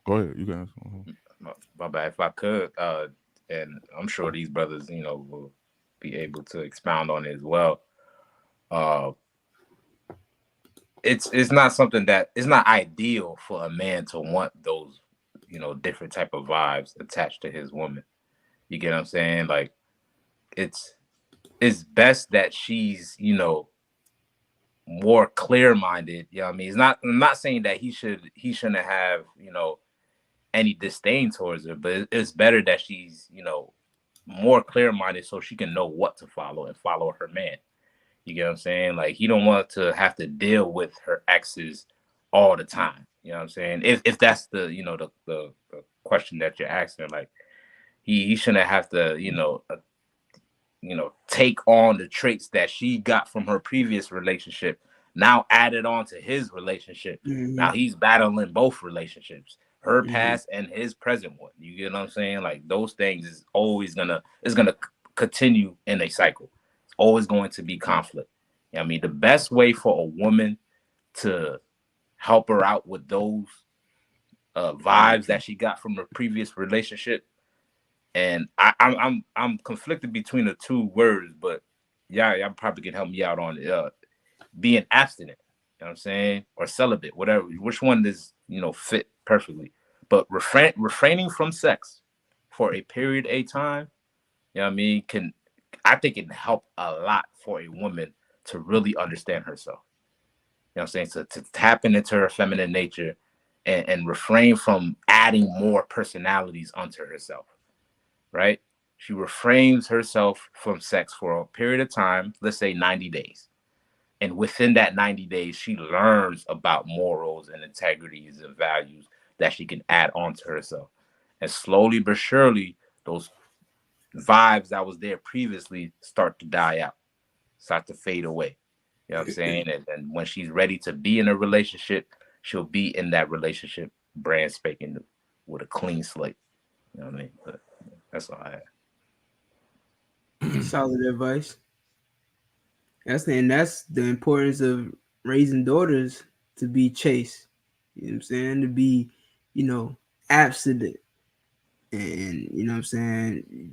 [SPEAKER 5] Go ahead, you guys.
[SPEAKER 6] My bad. If I could, and I'm sure these brothers, will be able to expound on it as well. It's not something that it's not ideal for a man to want those, different type of vibes attached to his woman. You get what I'm saying? Like, it's best that she's, more clear-minded. You know what I mean? I'm not saying that he shouldn't have, any disdain towards her, but it's better that she's, more clear-minded so she can know what to follow and follow her man. You get what I'm saying? Like, he don't want to have to deal with her exes all the time. You know what I'm saying? If that's the, the question that you're asking, like, he shouldn't have to, take on the traits that she got from her previous relationship, now added on to his relationship.
[SPEAKER 2] Mm-hmm.
[SPEAKER 6] Now he's battling both relationships, her past and his present one. You get what I'm saying? Like, those things is always gonna continue in a cycle. It's always going to be conflict. You know what I mean, the best way for a woman to help her out with those vibes that she got from her previous relationship, and I'm conflicted between the two words, but y'all probably can help me out on it. Being abstinent, you know what I'm saying, or celibate, whatever. Which one does fit perfectly? But refraining from sex for a period of time, you know what I mean, I think it can help a lot for a woman to really understand herself. You know what I'm saying? To tap into her feminine nature and refrain from adding more personalities onto herself. Right? She refrains herself from sex for a period of time, let's say 90 days. And within that 90 days, she learns about morals and integrities and values that she can add on to herself. And slowly but surely, those vibes that was there previously start to die out, start to fade away. You know what I'm saying? And when she's ready to be in a relationship, she'll be in that relationship brand spanking new with a clean slate. You know what I mean? But that's all I have.
[SPEAKER 2] Solid advice. That's the importance of raising daughters to be chaste. You know what I'm saying? To be, abstinent. And you know what I'm saying,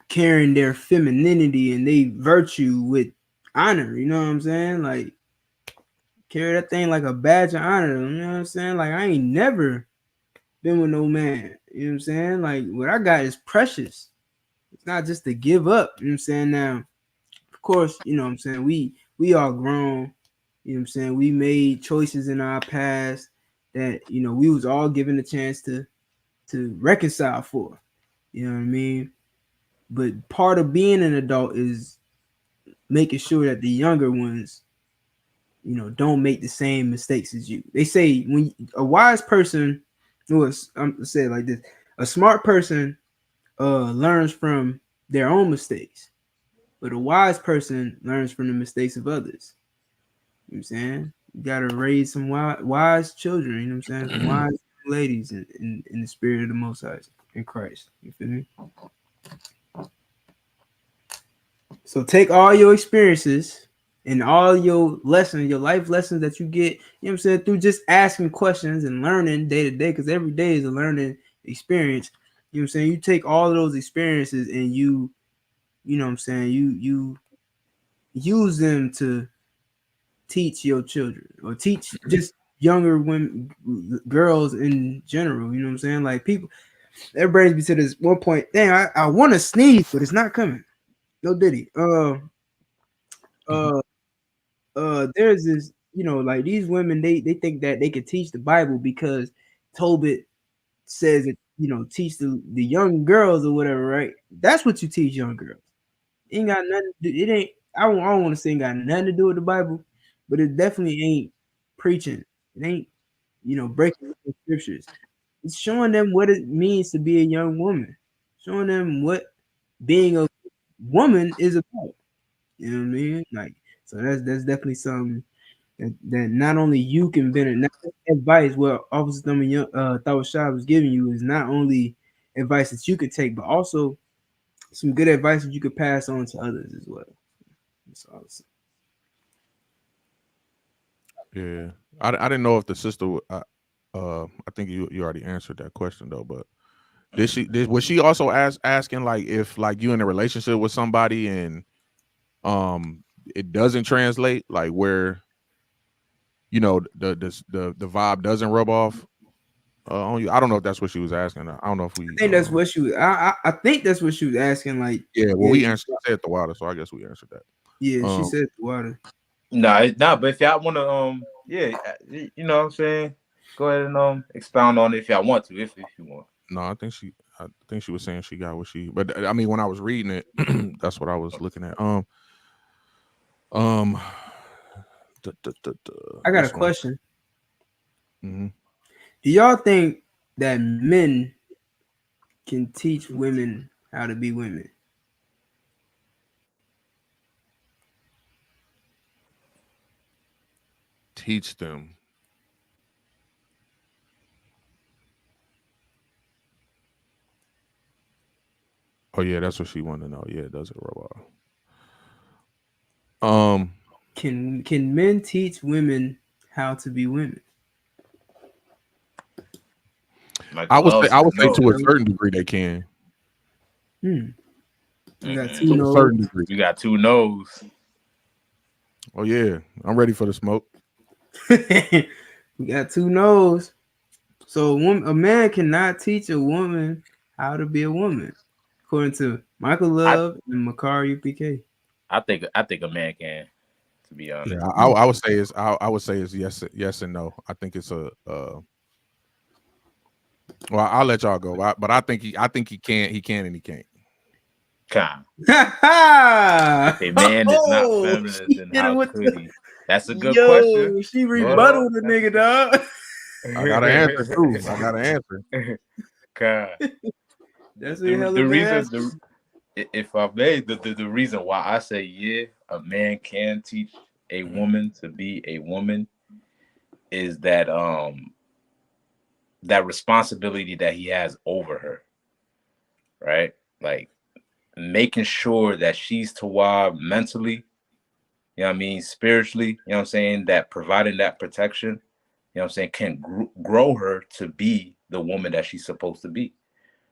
[SPEAKER 2] carrying their femininity and they virtue with honor. You know what I'm saying? Like carry that thing like a badge of honor. You know what I'm saying? Like I ain't never been with no man. You know what I'm saying? Like what I got is precious. It's not just to give up. You know what I'm saying? Now, of course, you know what I'm saying, we are grown. You know what I'm saying? We made choices in our past that, we was all given a chance to reconcile for. You know what I mean? But part of being an adult is making sure that the younger ones, don't make the same mistakes as you. They say when a wise person, I'm say it like this: a smart person learns from their own mistakes, but a wise person learns from the mistakes of others. You know what I'm saying? You gotta raise some wise children. You know what I'm saying? Some wise ladies in the spirit of the Most High in Christ. You feel me? So take all your experiences and all your lessons, your life lessons that you get, you know what I'm saying, through just asking questions and learning day to day, because every day is a learning experience. You know what I'm saying? You take all of those experiences and you know what I'm saying, you use them to teach your children or teach just younger women, girls in general. You know what I'm saying? Like people, that brings me to this one point. Damn, I want to sneeze, but it's not coming. No Diddy. There's this, like these women, they think that they could teach the Bible because Tobit says it, teach the young girls or whatever, right? That's what you teach young girls. It ain't got nothing to do, it ain't, I don't want to say it got nothing to do with the Bible, but it definitely ain't preaching. It ain't, breaking the scriptures. It's showing them what it means to be a young woman, showing them what being a woman is about. You know what I mean? Like, so that's definitely something that not only you can benefit. Not advice what Officer Thumb Shah was giving you is not only advice that you could take, but also some good advice that you could pass on to others as well. That's awesome.
[SPEAKER 5] Yeah, I didn't know if the sister. I think you already answered that question though, but was she also asking like if like you in a relationship with somebody and it doesn't translate, like where the vibe doesn't rub off on you? I don't know if that's what she was asking. I don't know if we.
[SPEAKER 2] I think that's what she was. I think that's what she was asking. Like,
[SPEAKER 5] yeah, well, we answered said the water, so I guess we answered that.
[SPEAKER 2] Yeah, she said the water.
[SPEAKER 6] No, but if y'all want to, you know what I'm saying, go ahead and expound on it if y'all want to, if you want.
[SPEAKER 5] No, I think she was saying she got what she. But I mean, when I was reading it, that's what I was looking at.
[SPEAKER 2] I got a question.
[SPEAKER 5] Mm-hmm.
[SPEAKER 2] Do y'all think that men can teach women how to be women?
[SPEAKER 5] Teach them. Oh yeah, that's what she wanted to know. Yeah, does it rub off?
[SPEAKER 2] Can men teach women how to be women?
[SPEAKER 5] I would say to a certain degree they can.
[SPEAKER 2] You got two
[SPEAKER 5] to
[SPEAKER 2] no's.
[SPEAKER 5] a certain degree.
[SPEAKER 6] You got two no's.
[SPEAKER 5] Oh yeah, I'm ready for the smoke.
[SPEAKER 2] We got two no's. So a man cannot teach a woman how to be a woman, according to Michael Love and Makari UPK.
[SPEAKER 6] I think a man can, to be honest.
[SPEAKER 5] Yeah, I would say it's yes and no. I think it's well, I'll let y'all go, but I think he can and he can't.
[SPEAKER 6] A man is not feminist, and how could he? That's a good question.
[SPEAKER 2] She rebutted the nigga, dog.
[SPEAKER 5] I got an answer too. I got an answer.
[SPEAKER 6] God.
[SPEAKER 2] That's what hell
[SPEAKER 6] The
[SPEAKER 2] of
[SPEAKER 6] reason,
[SPEAKER 2] answer.
[SPEAKER 6] if I may, the reason why I say yeah, a man can teach a woman to be a woman is that responsibility that he has over her, right? Like making sure that she's tawab mentally, you know what I mean, spiritually, you know what I'm saying, that providing that protection, you know what I'm saying, can grow her to be the woman that she's supposed to be.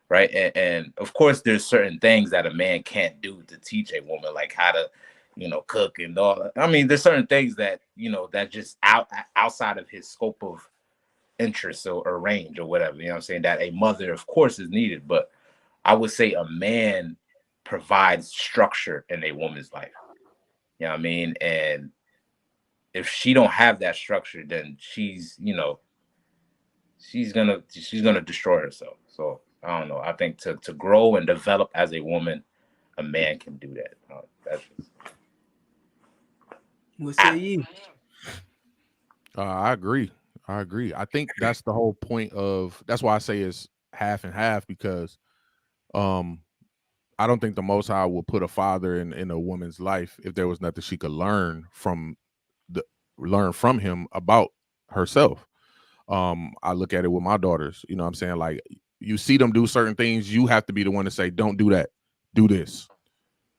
[SPEAKER 6] Right. And of course, there's certain things that a man can't do to teach a woman, like how to, cook and all that. I mean, there's certain things that, that just outside of his scope of interest or range or whatever, you know what I'm saying, that a mother, of course, is needed. But I would say a man provides structure in a woman's life. You know what I mean? And if she don't have that structure, then she's gonna destroy herself. So I don't know. I think to grow and develop as a woman, a man can do that. That's just...
[SPEAKER 2] What say you?
[SPEAKER 5] I agree. I think that's the whole point of. That's why I say it's half and half, because I don't think the Most High will put a father in a woman's life if there was nothing she could learn from him about herself. I look at it with my daughters, you know what I'm saying? Like, you see them do certain things, you have to be the one to say, don't do that. Do this.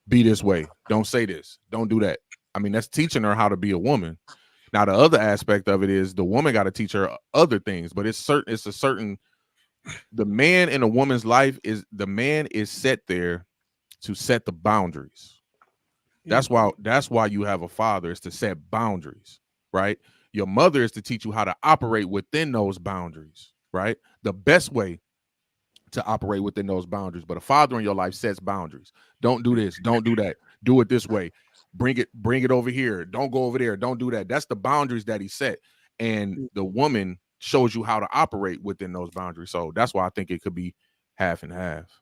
[SPEAKER 5] Be this way. Don't say this. Don't do that. I mean, that's teaching her how to be a woman. Now, the other aspect of it is the woman got to teach her other things, but the man in a woman's life the man is set there to set the boundaries. That's why you have a father, is to set boundaries, right? Your mother is to teach you how to operate within those boundaries, right? The best way to operate within those boundaries. But a father in your life sets boundaries. Don't do this. Don't do that. Do it this way. Bring it over here. Don't go over there. Don't do that. That's the boundaries that he set. And the woman shows you how to operate within those boundaries. So that's why I think it could be half and half.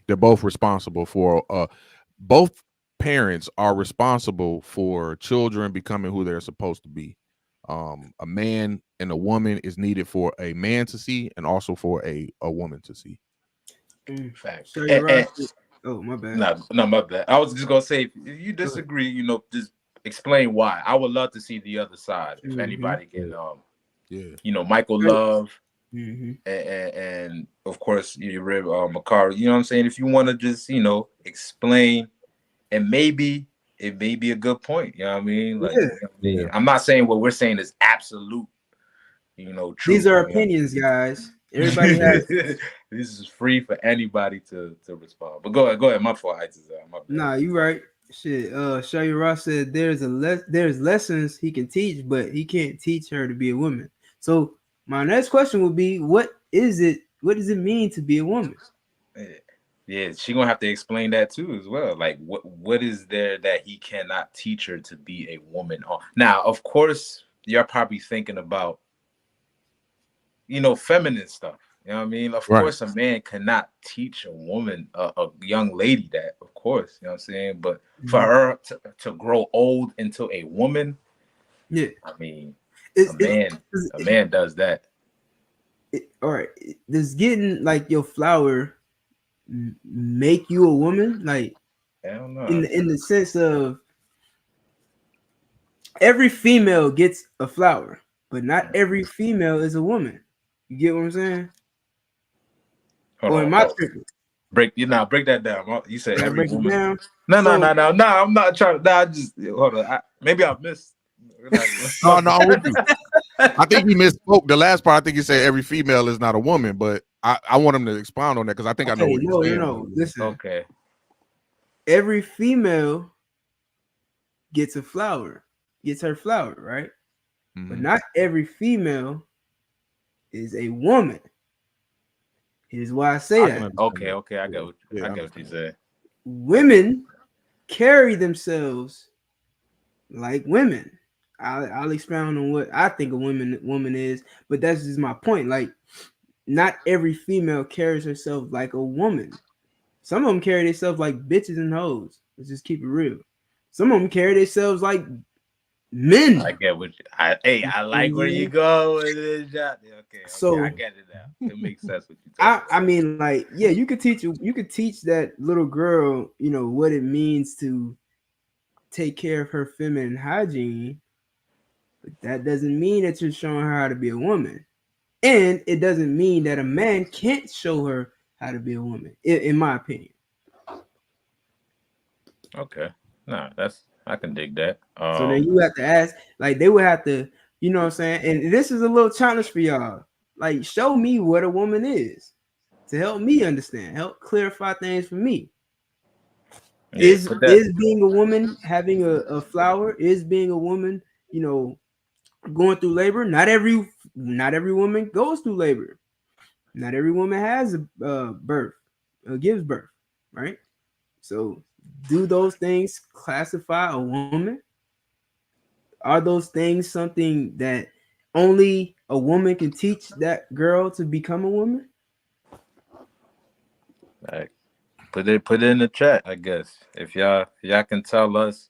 [SPEAKER 5] They're both responsible for both parents are responsible for children becoming who they're supposed to be. A man and a woman is needed for a man to see, and also for a woman to see.
[SPEAKER 6] Fact.
[SPEAKER 2] So you're right. Oh, my bad.
[SPEAKER 6] No, my bad. I was just gonna say, if you disagree, just explain why. I would love to see the other side. If anybody can, Michael Love, and of course, you Rib Makari. You know what I'm saying? If you want to just, explain, and maybe it may be a good point. You know what I mean? Like, I'm not saying what we're saying is absolute. Truth.
[SPEAKER 2] These are opinions, guys. Everybody has.
[SPEAKER 6] This is free for anybody to respond. But go ahead. My fault.
[SPEAKER 2] Nah, you right. Shit. Shaya Ross said there's lessons he can teach, but he can't teach her to be a woman. So my next question would be, what does it mean to be a woman?
[SPEAKER 6] Yeah, she gonna have to explain that too as well. Like, what is there that he cannot teach her to be a woman? Now, of course, you're probably thinking about, feminine stuff. You know what I mean? Of course, a man cannot teach a woman, a young lady, that. Of course, you know what I'm saying. But for her to grow old into a woman, I mean, a man does that.
[SPEAKER 2] All right, does getting like your flower make you a woman? Like,
[SPEAKER 6] I don't know.
[SPEAKER 2] In the sense of every female gets a flower, but not every female is a woman. You get what I'm saying?
[SPEAKER 6] Break that down. You said every woman.
[SPEAKER 2] Down?
[SPEAKER 6] No. I'm not trying to. I just hold on. Maybe I missed.
[SPEAKER 5] No, I'm with you. I think he misspoke the last part. I think he said every female is not a woman, but I want him to expound on that, because I think I know what he's saying.
[SPEAKER 2] No. Listen.
[SPEAKER 6] Okay.
[SPEAKER 2] Every female gets a flower, gets her flower, right? Mm-hmm. But not every female is a woman. Here's why I say that.
[SPEAKER 6] Okay. I get what you said.
[SPEAKER 2] Women carry themselves like women. I'll expound on what I think a woman is, but that's just my point. Like, not every female carries herself like a woman. Some of them carry themselves like bitches and hoes. Let's just keep it real. Some of them carry themselves like Men.
[SPEAKER 6] I get what I like where you go with this shot. Okay,
[SPEAKER 2] So
[SPEAKER 6] I get it now. It makes sense what you
[SPEAKER 2] I mean, like, yeah, you could teach that little girl, what it means to take care of her feminine hygiene, but that doesn't mean that you're showing her how to be a woman. And it doesn't mean that a man can't show her how to be a woman, in my opinion.
[SPEAKER 6] Okay. Nah, I can dig that.
[SPEAKER 2] So then you have to ask, like, they would have to, you know what I'm saying? And this is a little challenge for y'all. Like, show me what a woman is to help me understand, help clarify things for me.
[SPEAKER 6] Yeah,
[SPEAKER 2] is being a woman having a flower? Is being a woman, going through labor? Not every woman goes through labor. Not every woman has a birth, gives birth, right? So, do those things classify a woman? Are those things something that only a woman can teach that girl to become a woman?
[SPEAKER 6] Like, put it in the chat, I guess. If y'all can tell us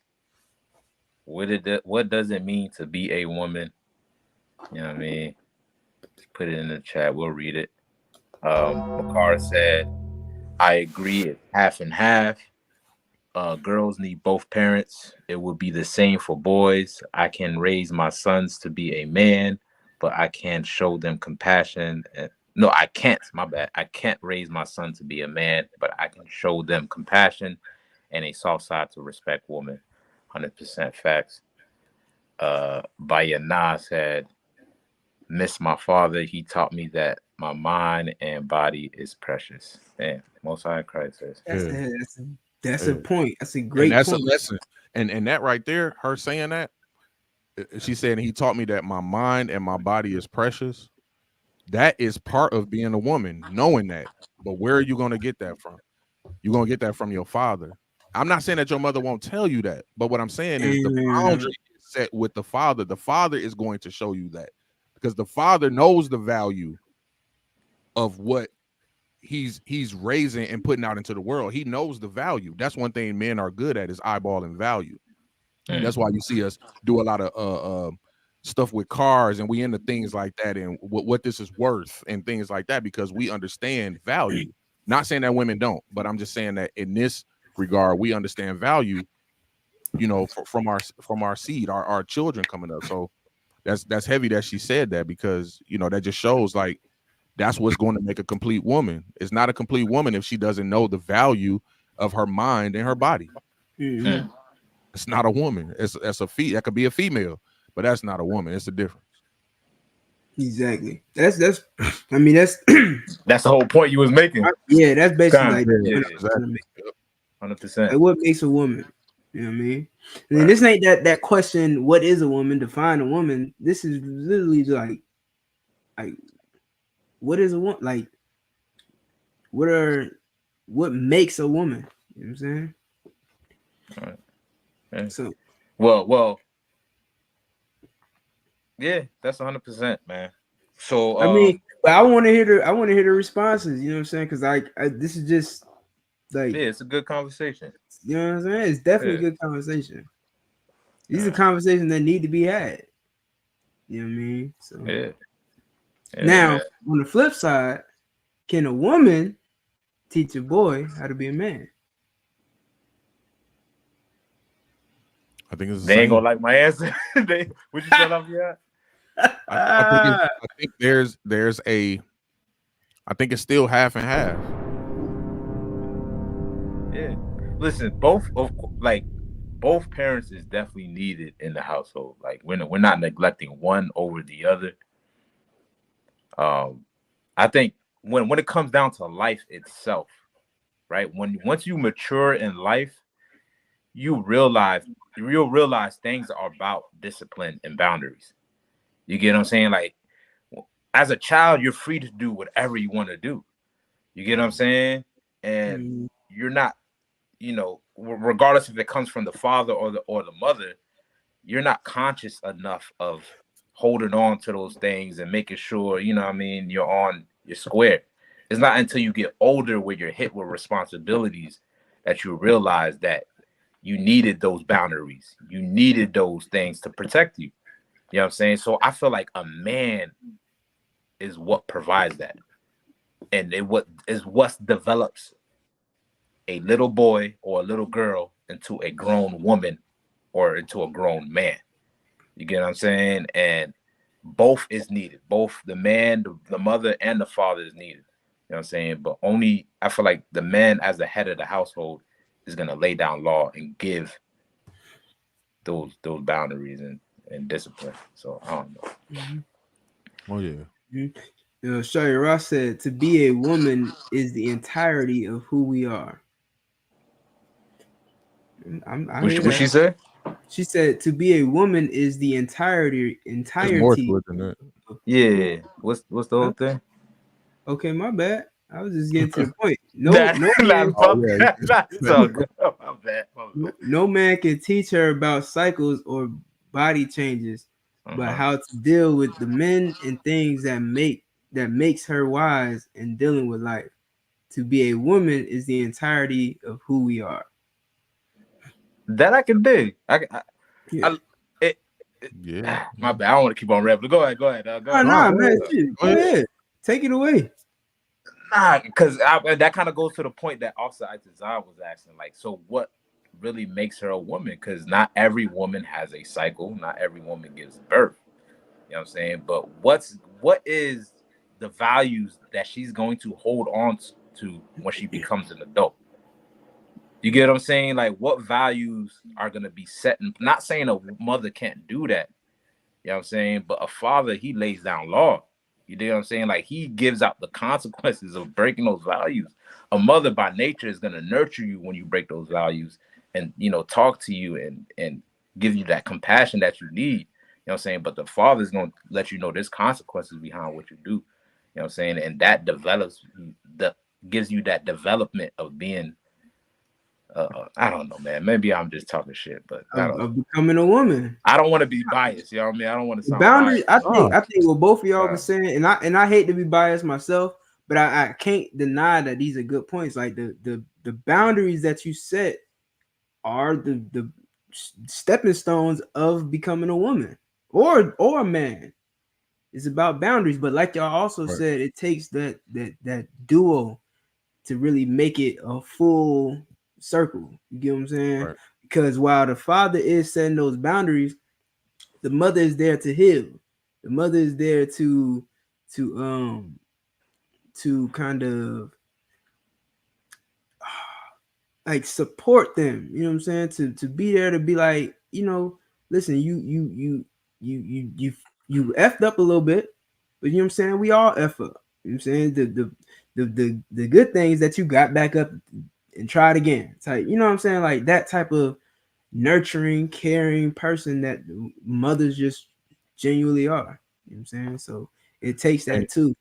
[SPEAKER 6] what does it mean to be a woman? You know what I mean? Just put it in the chat. We'll read it. Makar said, I agree, it's half and half. Girls need both parents. It would be the same for boys. I can raise my sons to be a man, but I can't show them compassion. No, I can't. My bad. I can't raise my son to be a man, but I can show them compassion and a soft side to respect women. 100% facts. Bayana said, miss my father. He taught me that my mind and body is precious. And Most High Christ says.
[SPEAKER 2] That's a point. That's a great
[SPEAKER 5] and that's
[SPEAKER 2] point.
[SPEAKER 5] a lesson. And that right there, her saying that, she said, he taught me that my mind and my body is precious. That is part of being a woman, knowing that. But where are you going to get that from? You're going to get that from your father. I'm not saying that your mother won't tell you that, but what I'm saying is the boundary is set with the father. The father is going to show you that, because the father knows the value of what he's raising and putting out into the world. He knows the value. That's one thing men are good at, is eyeballing value. And that's why you see us do a lot of stuff with cars, and we into things like that, and what this is worth and things like that, because we understand value. Not saying that women don't, but I'm just saying that in this regard, we understand value, from our seed, our children coming up. So that's heavy that she said that, because that just shows, like, that's what's going to make a complete woman. It's not a complete woman if she doesn't know the value of her mind and her body.
[SPEAKER 2] Mm-hmm.
[SPEAKER 5] It's not a woman. That's that could be a female, but that's not a woman. It's a difference.
[SPEAKER 2] Exactly. That's I mean, that's
[SPEAKER 6] the whole point you was making.
[SPEAKER 2] Yeah, that's basically
[SPEAKER 6] exactly. 100%.
[SPEAKER 2] Like, what makes a woman? You know what I mean? And then this ain't that question, what is a woman? Define a woman. This is literally like what is a woman? Like, what makes a woman? You know what I'm saying?
[SPEAKER 6] All right. Yeah.
[SPEAKER 2] So
[SPEAKER 6] well, yeah, that's 100%, man. So
[SPEAKER 2] I mean, but I want to hear the responses. You know what I'm saying? Because this is just like,
[SPEAKER 6] yeah, it's a good conversation.
[SPEAKER 2] You know what I'm saying? It's definitely a good conversation. These are conversations that need to be had. You know what I mean? So
[SPEAKER 6] yeah.
[SPEAKER 2] Now, on the flip side, can a woman teach a boy how to be a man?
[SPEAKER 5] I think it's
[SPEAKER 6] they ain't gonna like my answer. Would you shut up yet?
[SPEAKER 5] I think it's still half and half.
[SPEAKER 6] Yeah. Listen, both parents is definitely needed in the household. Like, we're not neglecting one over the other. I think when it comes down to life itself, right? Once you mature in life, you'll realize things are about discipline and boundaries. You get what I'm saying? Like, as a child, you're free to do whatever you want to do. You get what I'm saying? And you're not, regardless if it comes from the father or the mother, you're not conscious enough of holding on to those things and making sure, you're on your square. It's not until you get older where you're hit with responsibilities that you realize that you needed those boundaries. You needed those things to protect you. You know what I'm saying? So I feel like a man is what provides that. And what develops a little boy or a little girl into a grown woman or into a grown man. You get what I'm saying? And both is needed. Both the man, the mother, and the father is needed. You know what I'm saying? But only I feel like the man as the head of the household is gonna lay down law and give those boundaries and discipline. So I don't know.
[SPEAKER 2] Mm-hmm.
[SPEAKER 5] Oh yeah.
[SPEAKER 2] Mm-hmm. You know, Shari Ross said, "To be a woman is the entirety of who we are." I hear
[SPEAKER 6] What she
[SPEAKER 2] that.
[SPEAKER 6] said?
[SPEAKER 2] She said, "To be a woman is the entirety."
[SPEAKER 5] There's more to it than that.
[SPEAKER 6] Yeah. What's the whole thing?
[SPEAKER 2] Okay, my bad. I was just getting to the point.
[SPEAKER 6] Nah,
[SPEAKER 2] No man,
[SPEAKER 5] Oh yeah.
[SPEAKER 6] it's all good. My bad.
[SPEAKER 2] no man can teach her about cycles or body changes, but how to deal with the men and things that makes her wise in dealing with life. To be a woman is the entirety of who we are.
[SPEAKER 6] That I can dig.
[SPEAKER 2] Yeah.
[SPEAKER 5] Yeah.
[SPEAKER 6] My bad. I don't want to keep on rambling. Go ahead. Go ahead.
[SPEAKER 2] Nah, man. Shit. Go ahead. Take it away.
[SPEAKER 6] Nah, because that kind of goes to the point that Officer Itazan was asking. Like, so what really makes her a woman? Because not every woman has a cycle. Not every woman gives birth. You know what I'm saying? But what is the values that she's going to hold on to when she becomes an adult? You get what I'm saying? Like, what values are going to be set? And not saying a mother can't do that. You know what I'm saying? But a father, he lays down law. You know what I'm saying? Like, he gives out the consequences of breaking those values. A mother by nature is going to nurture you when you break those values and, talk to you and give you that compassion that you need. You know what I'm saying? But the father's going to let you know there's consequences behind what you do. You know what I'm saying? And that gives you that development of being I don't know, man. Maybe I'm just talking shit, but
[SPEAKER 2] Of becoming a woman.
[SPEAKER 6] I don't want to be biased. You know what I mean? I don't want to sound
[SPEAKER 2] boundaries.
[SPEAKER 6] biased.
[SPEAKER 2] I think what both of y'all were saying, and I hate to be biased myself, but I can't deny that these are good points. Like the boundaries that you set are the stepping stones of becoming a woman or a man. It's about boundaries, but like y'all also said, it takes that duo to really make it a full circle. You get what I'm saying?
[SPEAKER 5] Right.
[SPEAKER 2] Because while the father is setting those boundaries, the mother is there to heal. The mother is there to kind of like support them. You know what I'm saying? To be there to be like, listen, you effed up a little bit, but you know what I'm saying? We all F up. You know what I'm saying? The good things that you got back up and try it again. It's like, you know what I'm saying? Like that type of nurturing, caring person that mothers just genuinely are. You know what I'm saying? So it takes that too.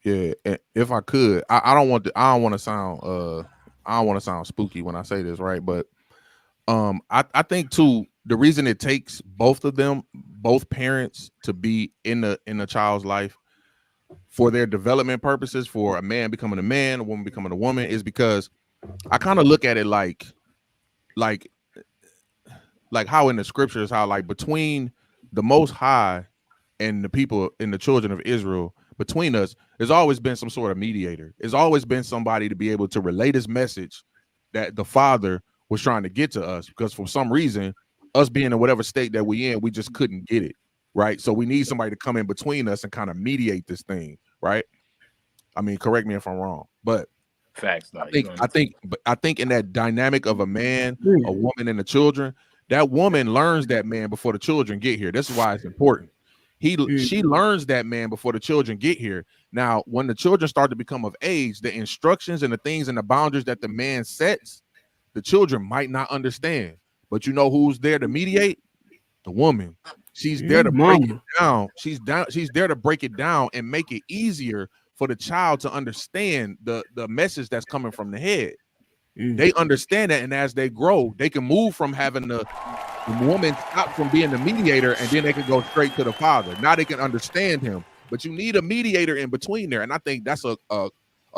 [SPEAKER 5] Yeah, if I could, I don't want to sound spooky when I say this, right? But I think too, the reason it takes both of them, both parents, to be in the child's life for their development purposes, for a man becoming a man, a woman becoming a woman, is because I kind of look at it like how in the scriptures, how like between the Most High and the people and the children of Israel, between us, there's always been some sort of mediator. There's always been somebody to be able to relay this message that the Father was trying to get to us, because for some reason, us being in whatever state that we in, we just couldn't get it, right? So we need somebody to come in between us and kind of mediate this thing, right? I mean, correct me if I'm wrong, but
[SPEAKER 6] facts.
[SPEAKER 5] I think in that dynamic of a man, a woman, and the children, that woman learns that man before the children get here. This is why it's important. She learns that man before the children get here. Now, when the children start to become of age, the instructions and the things and the boundaries that the man sets, the children might not understand. But you know who's there to mediate? The woman. She's there to break it down. She's there to break it down and make it easier for the child to understand the message that's coming from the head. They understand that, and as they grow, they can move from having the woman stop from being the mediator, and then they can go straight to the father. Now they can understand him, but you need a mediator in between there, and I think that's a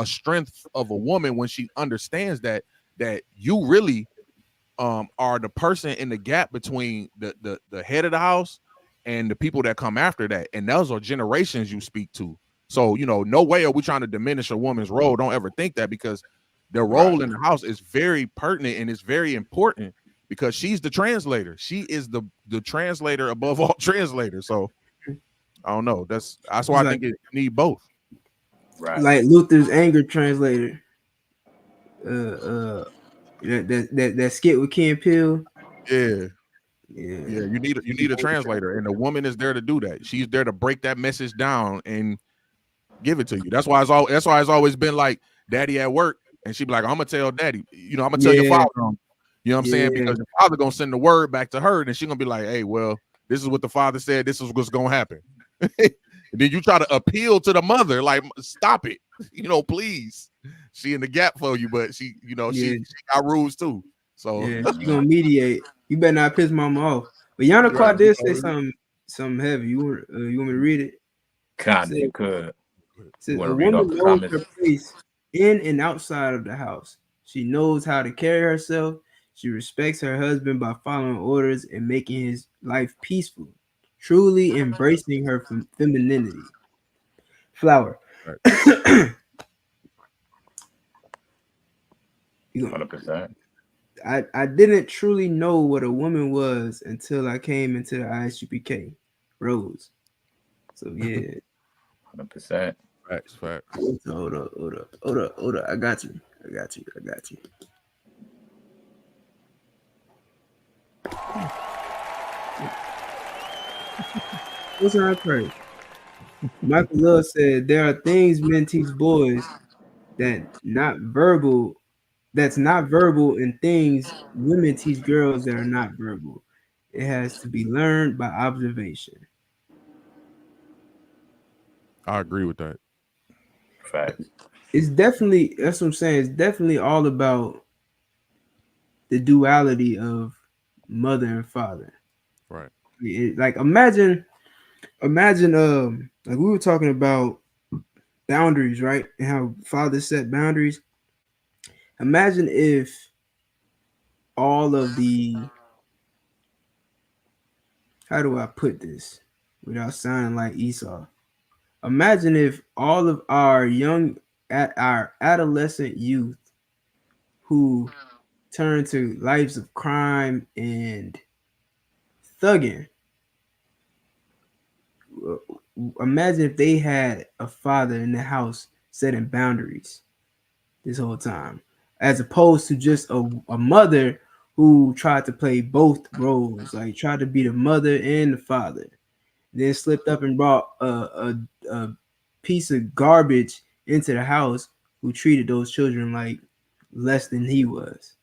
[SPEAKER 5] strength of a woman when she understands that you really are the person in the gap between the head of the house and the people that come after that, and those are generations you speak to. So no way are we trying to diminish a woman's role. Don't ever think that, because their role in the house is very pertinent and it's very important, because she's the translator. She is the translator above all translators. So I don't know. That's why I think you need both.
[SPEAKER 6] Right.
[SPEAKER 2] Like Luther's anger translator. That skit with Ken Peele.
[SPEAKER 5] Yeah.
[SPEAKER 2] Yeah.
[SPEAKER 5] You need a translator, and the woman is there to do that. She's there to break that message down and give it to you. That's why it's always been like daddy at work, and she'd be like, I'm gonna tell daddy, I'm gonna tell your father. You know what I'm saying? Because the father gonna send the word back to her, and she's gonna be like, hey, well, this is what the father said, this is what's gonna happen. And then you try to appeal to the mother, like, stop it, please. She in the gap for you, but she got rules too. So
[SPEAKER 2] she gonna mediate. You better not piss mama off. But Yana Clark did say something heavy. You want me to read it?
[SPEAKER 6] Kind of, you could.
[SPEAKER 2] Says, a woman knows her place in and outside of the house. She knows how to carry herself. She respects her husband by following orders and making his life peaceful, truly embracing her femininity. Flower.
[SPEAKER 6] Right. 100%.
[SPEAKER 2] I didn't truly know what a woman was until I came into the ISUPK. Rose. So yeah.
[SPEAKER 6] 100%.
[SPEAKER 5] Facts.
[SPEAKER 2] Hold up. I got you. What's our praise? Michael Love said there are things men teach boys that's not verbal, and things women teach girls that are not verbal. It has to be learned by observation.
[SPEAKER 5] I agree with that.
[SPEAKER 6] Facts.
[SPEAKER 2] It's definitely, that's what I'm saying. It's definitely all about the duality of mother and father.
[SPEAKER 5] Right.
[SPEAKER 2] Like imagine, like we were talking about boundaries, right? And how fathers set boundaries. Imagine if all of the, how do I put this without sounding like Esau? Imagine if all of our our adolescent youth who turn to lives of crime and thugging, imagine if they had a father in the house setting boundaries this whole time, as opposed to just a mother who tried to play both roles, like tried to be the mother and the father, then slipped up and brought a piece of garbage into the house, who treated those children like less than he was.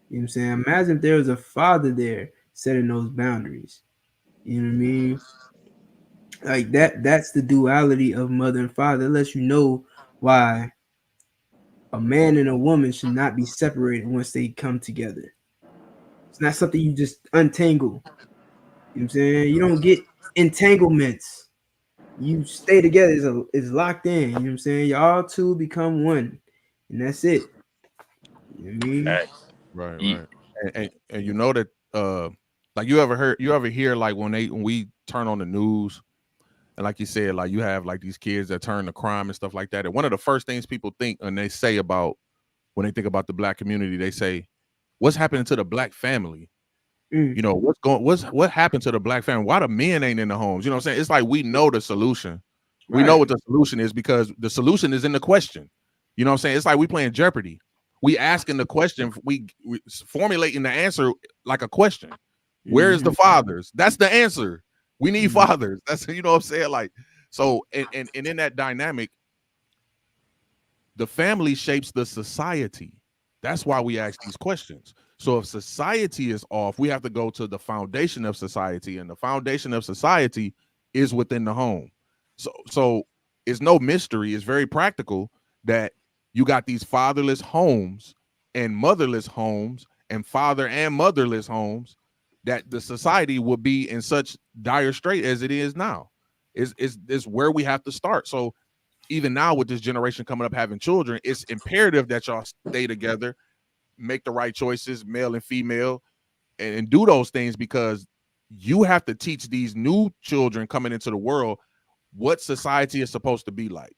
[SPEAKER 2] You know what I'm saying? Imagine if there was a father there setting those boundaries. You know what I mean? Like that's the duality of mother and father. It lets you know why a man and a woman should not be separated once they come together. It's not something you just untangle. You know what I'm saying? You don't get entanglements. You stay together, it's locked in. You know what I'm saying? Y'all two become one. And that's it. You know what I mean?
[SPEAKER 5] Right. And you know that like you ever hear like when we turn on the news, and like you said, like you have like these kids that turn to crime and stuff like that. And one of the first things people think and they say about when they think about the black community, they say, what's happening to the black family? You know, what happened to the black family? Why the men ain't in the homes? You know what I'm saying? It's like we know the solution. We know what the solution is because the solution is in the question. You know what I'm saying? It's like we playing Jeopardy. We asking the question, we formulating the answer like a question. Where is the fathers? That's the answer. We need fathers. That's, you know what I'm saying? Like, so and in that dynamic, the family shapes the society. That's why we ask these questions. So if society is off, we have to go to the foundation of society, and the foundation of society is within the home. So it's no mystery. It's very practical that you got these fatherless homes and motherless homes and father and motherless homes, that the society will be in such dire strait as it is now. Is where we have to start. So even now with this generation coming up having children, it's imperative that y'all stay together, make the right choices, male and female, and do those things, because you have to teach these new children coming into the world what society is supposed to be like.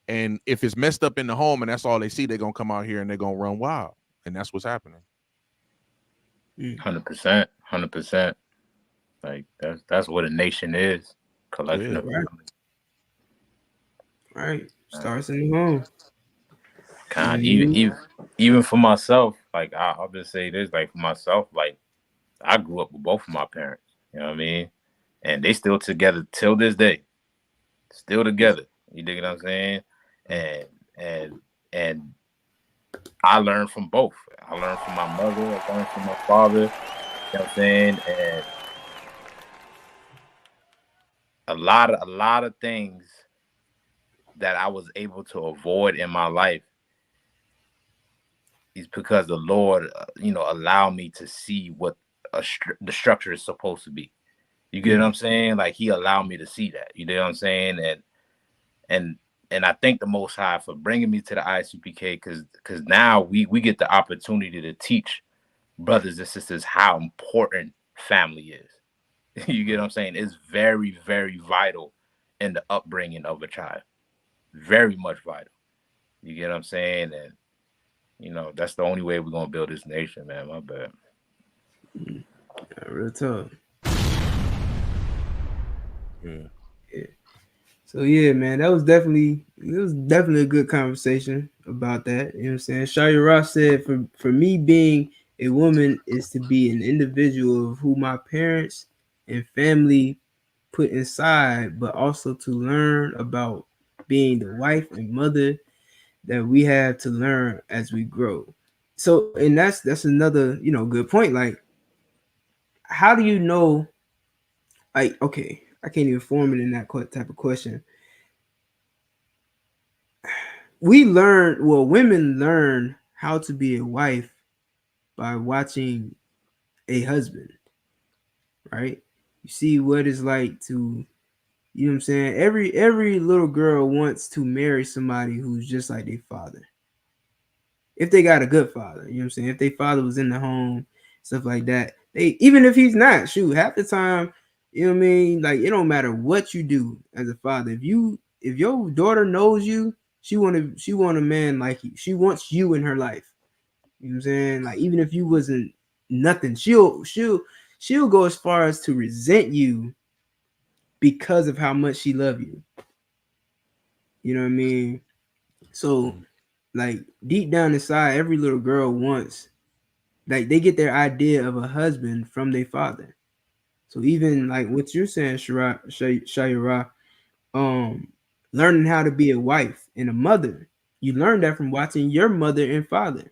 [SPEAKER 5] And if it's messed up in the home and that's all they see, they're gonna come out here and they're gonna run wild. And that's what's happening.
[SPEAKER 6] 100%. 100%. Like that's what a nation is. Collection of
[SPEAKER 2] right. Right. Starts in the home.
[SPEAKER 6] God, even for myself, like I'll just say this, like for myself, like I grew up with both of my parents, you know what I mean? And they still together till this day. Still together. You dig what I'm saying? And I learned from both. I learned from my mother, I learned from my father, you know what I'm saying? And a lot of things that I was able to avoid in my life is because the Lord, allowed me to see what the structure is supposed to be. You get what I'm saying? Like he allowed me to see that. You know what I'm saying? And I thank the Most High for bringing me to the ISUPK, because now we get the opportunity to teach brothers and sisters how important family is. You get what I'm saying? It's very, very vital in the upbringing of a child. Very much vital. You get what I'm saying? And that's the only way we're gonna build this nation, man. My bad.
[SPEAKER 2] Yeah, real tough.
[SPEAKER 5] Yeah.
[SPEAKER 2] So yeah, man, it was definitely a good conversation about that. You know what I'm saying? Shaya Ross said, for me, being a woman is to be an individual of who my parents and family put inside, but also to learn about being the wife and mother that we have to learn as we grow. So, and that's another, good point. Like, how do you know? Like, okay, I can't even form it in that type of question. Women learn how to be a wife by watching a husband, right? You see what it's like to, you know what I'm saying? Every little girl wants to marry somebody who's just like their father. If they got a good father, you know what I'm saying? If their father was in the home, stuff like that. Even if he's not, shoot, half the time, you know what I mean? Like, it don't matter what you do as a father. If your daughter knows you, she want a man like you. She wants you in her life. You know what I'm saying? Like, even if you wasn't nothing, she'll go as far as to resent you because of how much she love you. You know what I mean? So, like, deep down inside, every little girl wants, like, they get their idea of a husband from their father. So even like what you're saying, Shayara, learning how to be a wife and a mother, you learn that from watching your mother and father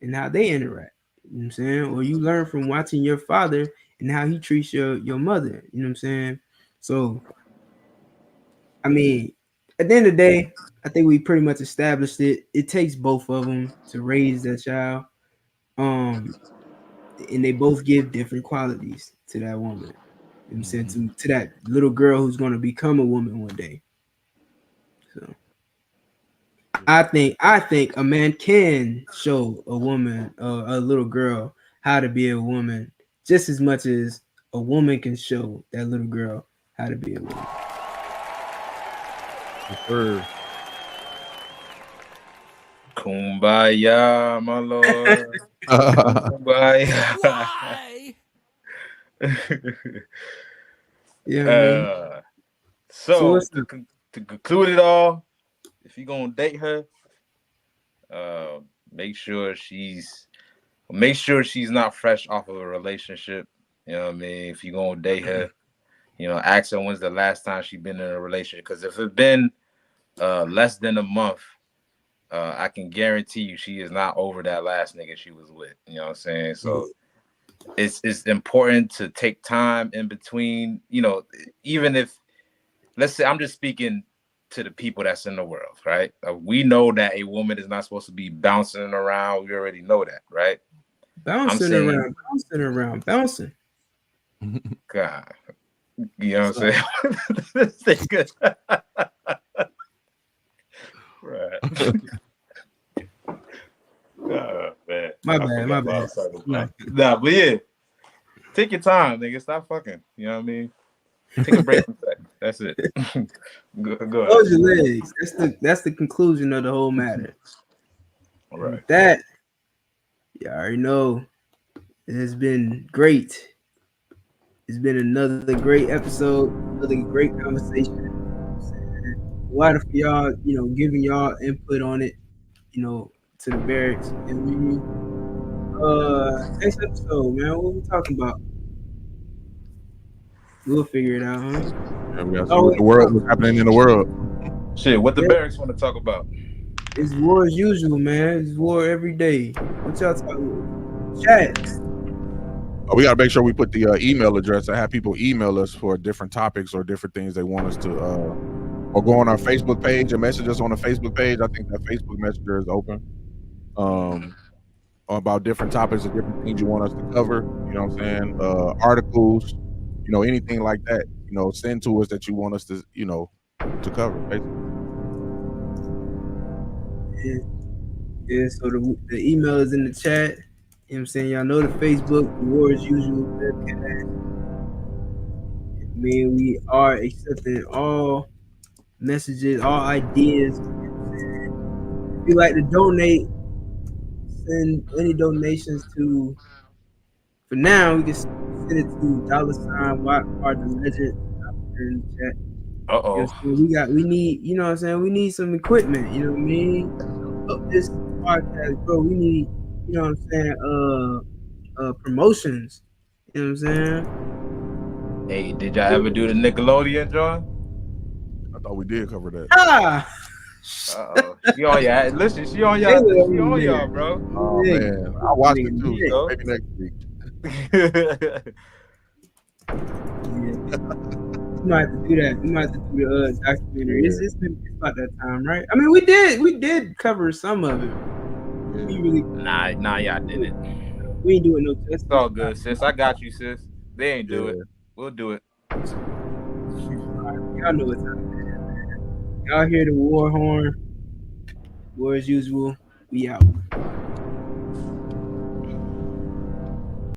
[SPEAKER 2] and how they interact. You know what I'm saying? Or you learn from watching your father and how he treats your mother. You know what I'm saying? So, I mean, at the end of the day, I think we pretty much established it. It takes both of them to raise that child. And they both give different qualities to that woman. You know what I'm saying? To that little girl who's going to become a woman one day. So I think a man can show a woman, a little girl, how to be a woman just as much as a woman can show that little girl how to be a woman.
[SPEAKER 6] Kumbaya, my lord. Kumbaya.
[SPEAKER 1] Why?
[SPEAKER 2] Yeah.
[SPEAKER 6] So to conclude it all, if you're gonna date her, make sure she's not fresh off of a relationship. You know what I mean? If you're gonna date her, ask her when's the last time she's been in a relationship. Because if it's been less than a month, I can guarantee you she is not over that last nigga she was with. You know what I'm saying? So it's important to take time in between. Even if, let's say, I'm just speaking to the people that's in the world, right? We know that a woman is not supposed to be bouncing around. We already know that, right?
[SPEAKER 2] Bouncing around.
[SPEAKER 6] God, you know what I'm saying? Right. Oh, man.
[SPEAKER 2] My bad.
[SPEAKER 6] Nah, but yeah. Take your time, nigga. Stop fucking. You know what I mean? Take a break from sex. That's it. Go ahead.
[SPEAKER 2] Close your legs. That's the conclusion of the whole matter.
[SPEAKER 6] All right.
[SPEAKER 2] With that, you already know it has been great. It's been another great episode, another great conversation. A lot of y'all, giving y'all input on it, to the barracks. And next episode, man, what we talking about? We'll figure it out, huh?
[SPEAKER 5] Yeah, we got to see what's happening in the world.
[SPEAKER 6] Shit, what the barracks want to talk about?
[SPEAKER 2] It's war as usual, man. It's war every day. What y'all talking about? Chat.
[SPEAKER 5] We got to make sure we put the email address. I have people email us for different topics or different things they want us to, or go on our Facebook page and message us on the Facebook page. I think that Facebook Messenger is open. About different topics or different things you want us to cover. You know what I'm saying? Articles, anything like that. Send to us that you want us to, to cover. Basically.
[SPEAKER 2] Yeah. So the email is in the chat. You know what I'm saying? Y'all know the Facebook, the War as Usual webcast. We are accepting all messages, all ideas. If you like to donate, send any donations to, for now, we can send it to $White the Legend in the chat. We need, you know what I'm saying? We need some equipment, you know what I mean? Up this podcast, bro. We need, you know what I'm saying, promotions. You know what I'm saying?
[SPEAKER 6] Hey, did y'all ever do the Nickelodeon, John?
[SPEAKER 5] I thought we did cover that.
[SPEAKER 6] Uh-oh. She on y'all. Listen, she on y'all. She on y'all, bro.
[SPEAKER 5] Oh, man. I'll watch it too. So maybe next week.
[SPEAKER 2] We might have to do that. We might have to do the documentary. Yeah. It's about that time, right? I mean, we did cover some of it.
[SPEAKER 5] Yeah.
[SPEAKER 2] We really
[SPEAKER 6] Nah, y'all didn't.
[SPEAKER 2] We ain't doing no tests.
[SPEAKER 6] It's all good, sis. I got you, sis. They ain't do it. We'll do it.
[SPEAKER 2] All right, y'all know what's happening. Y'all hear the war horn. War as usual. We out.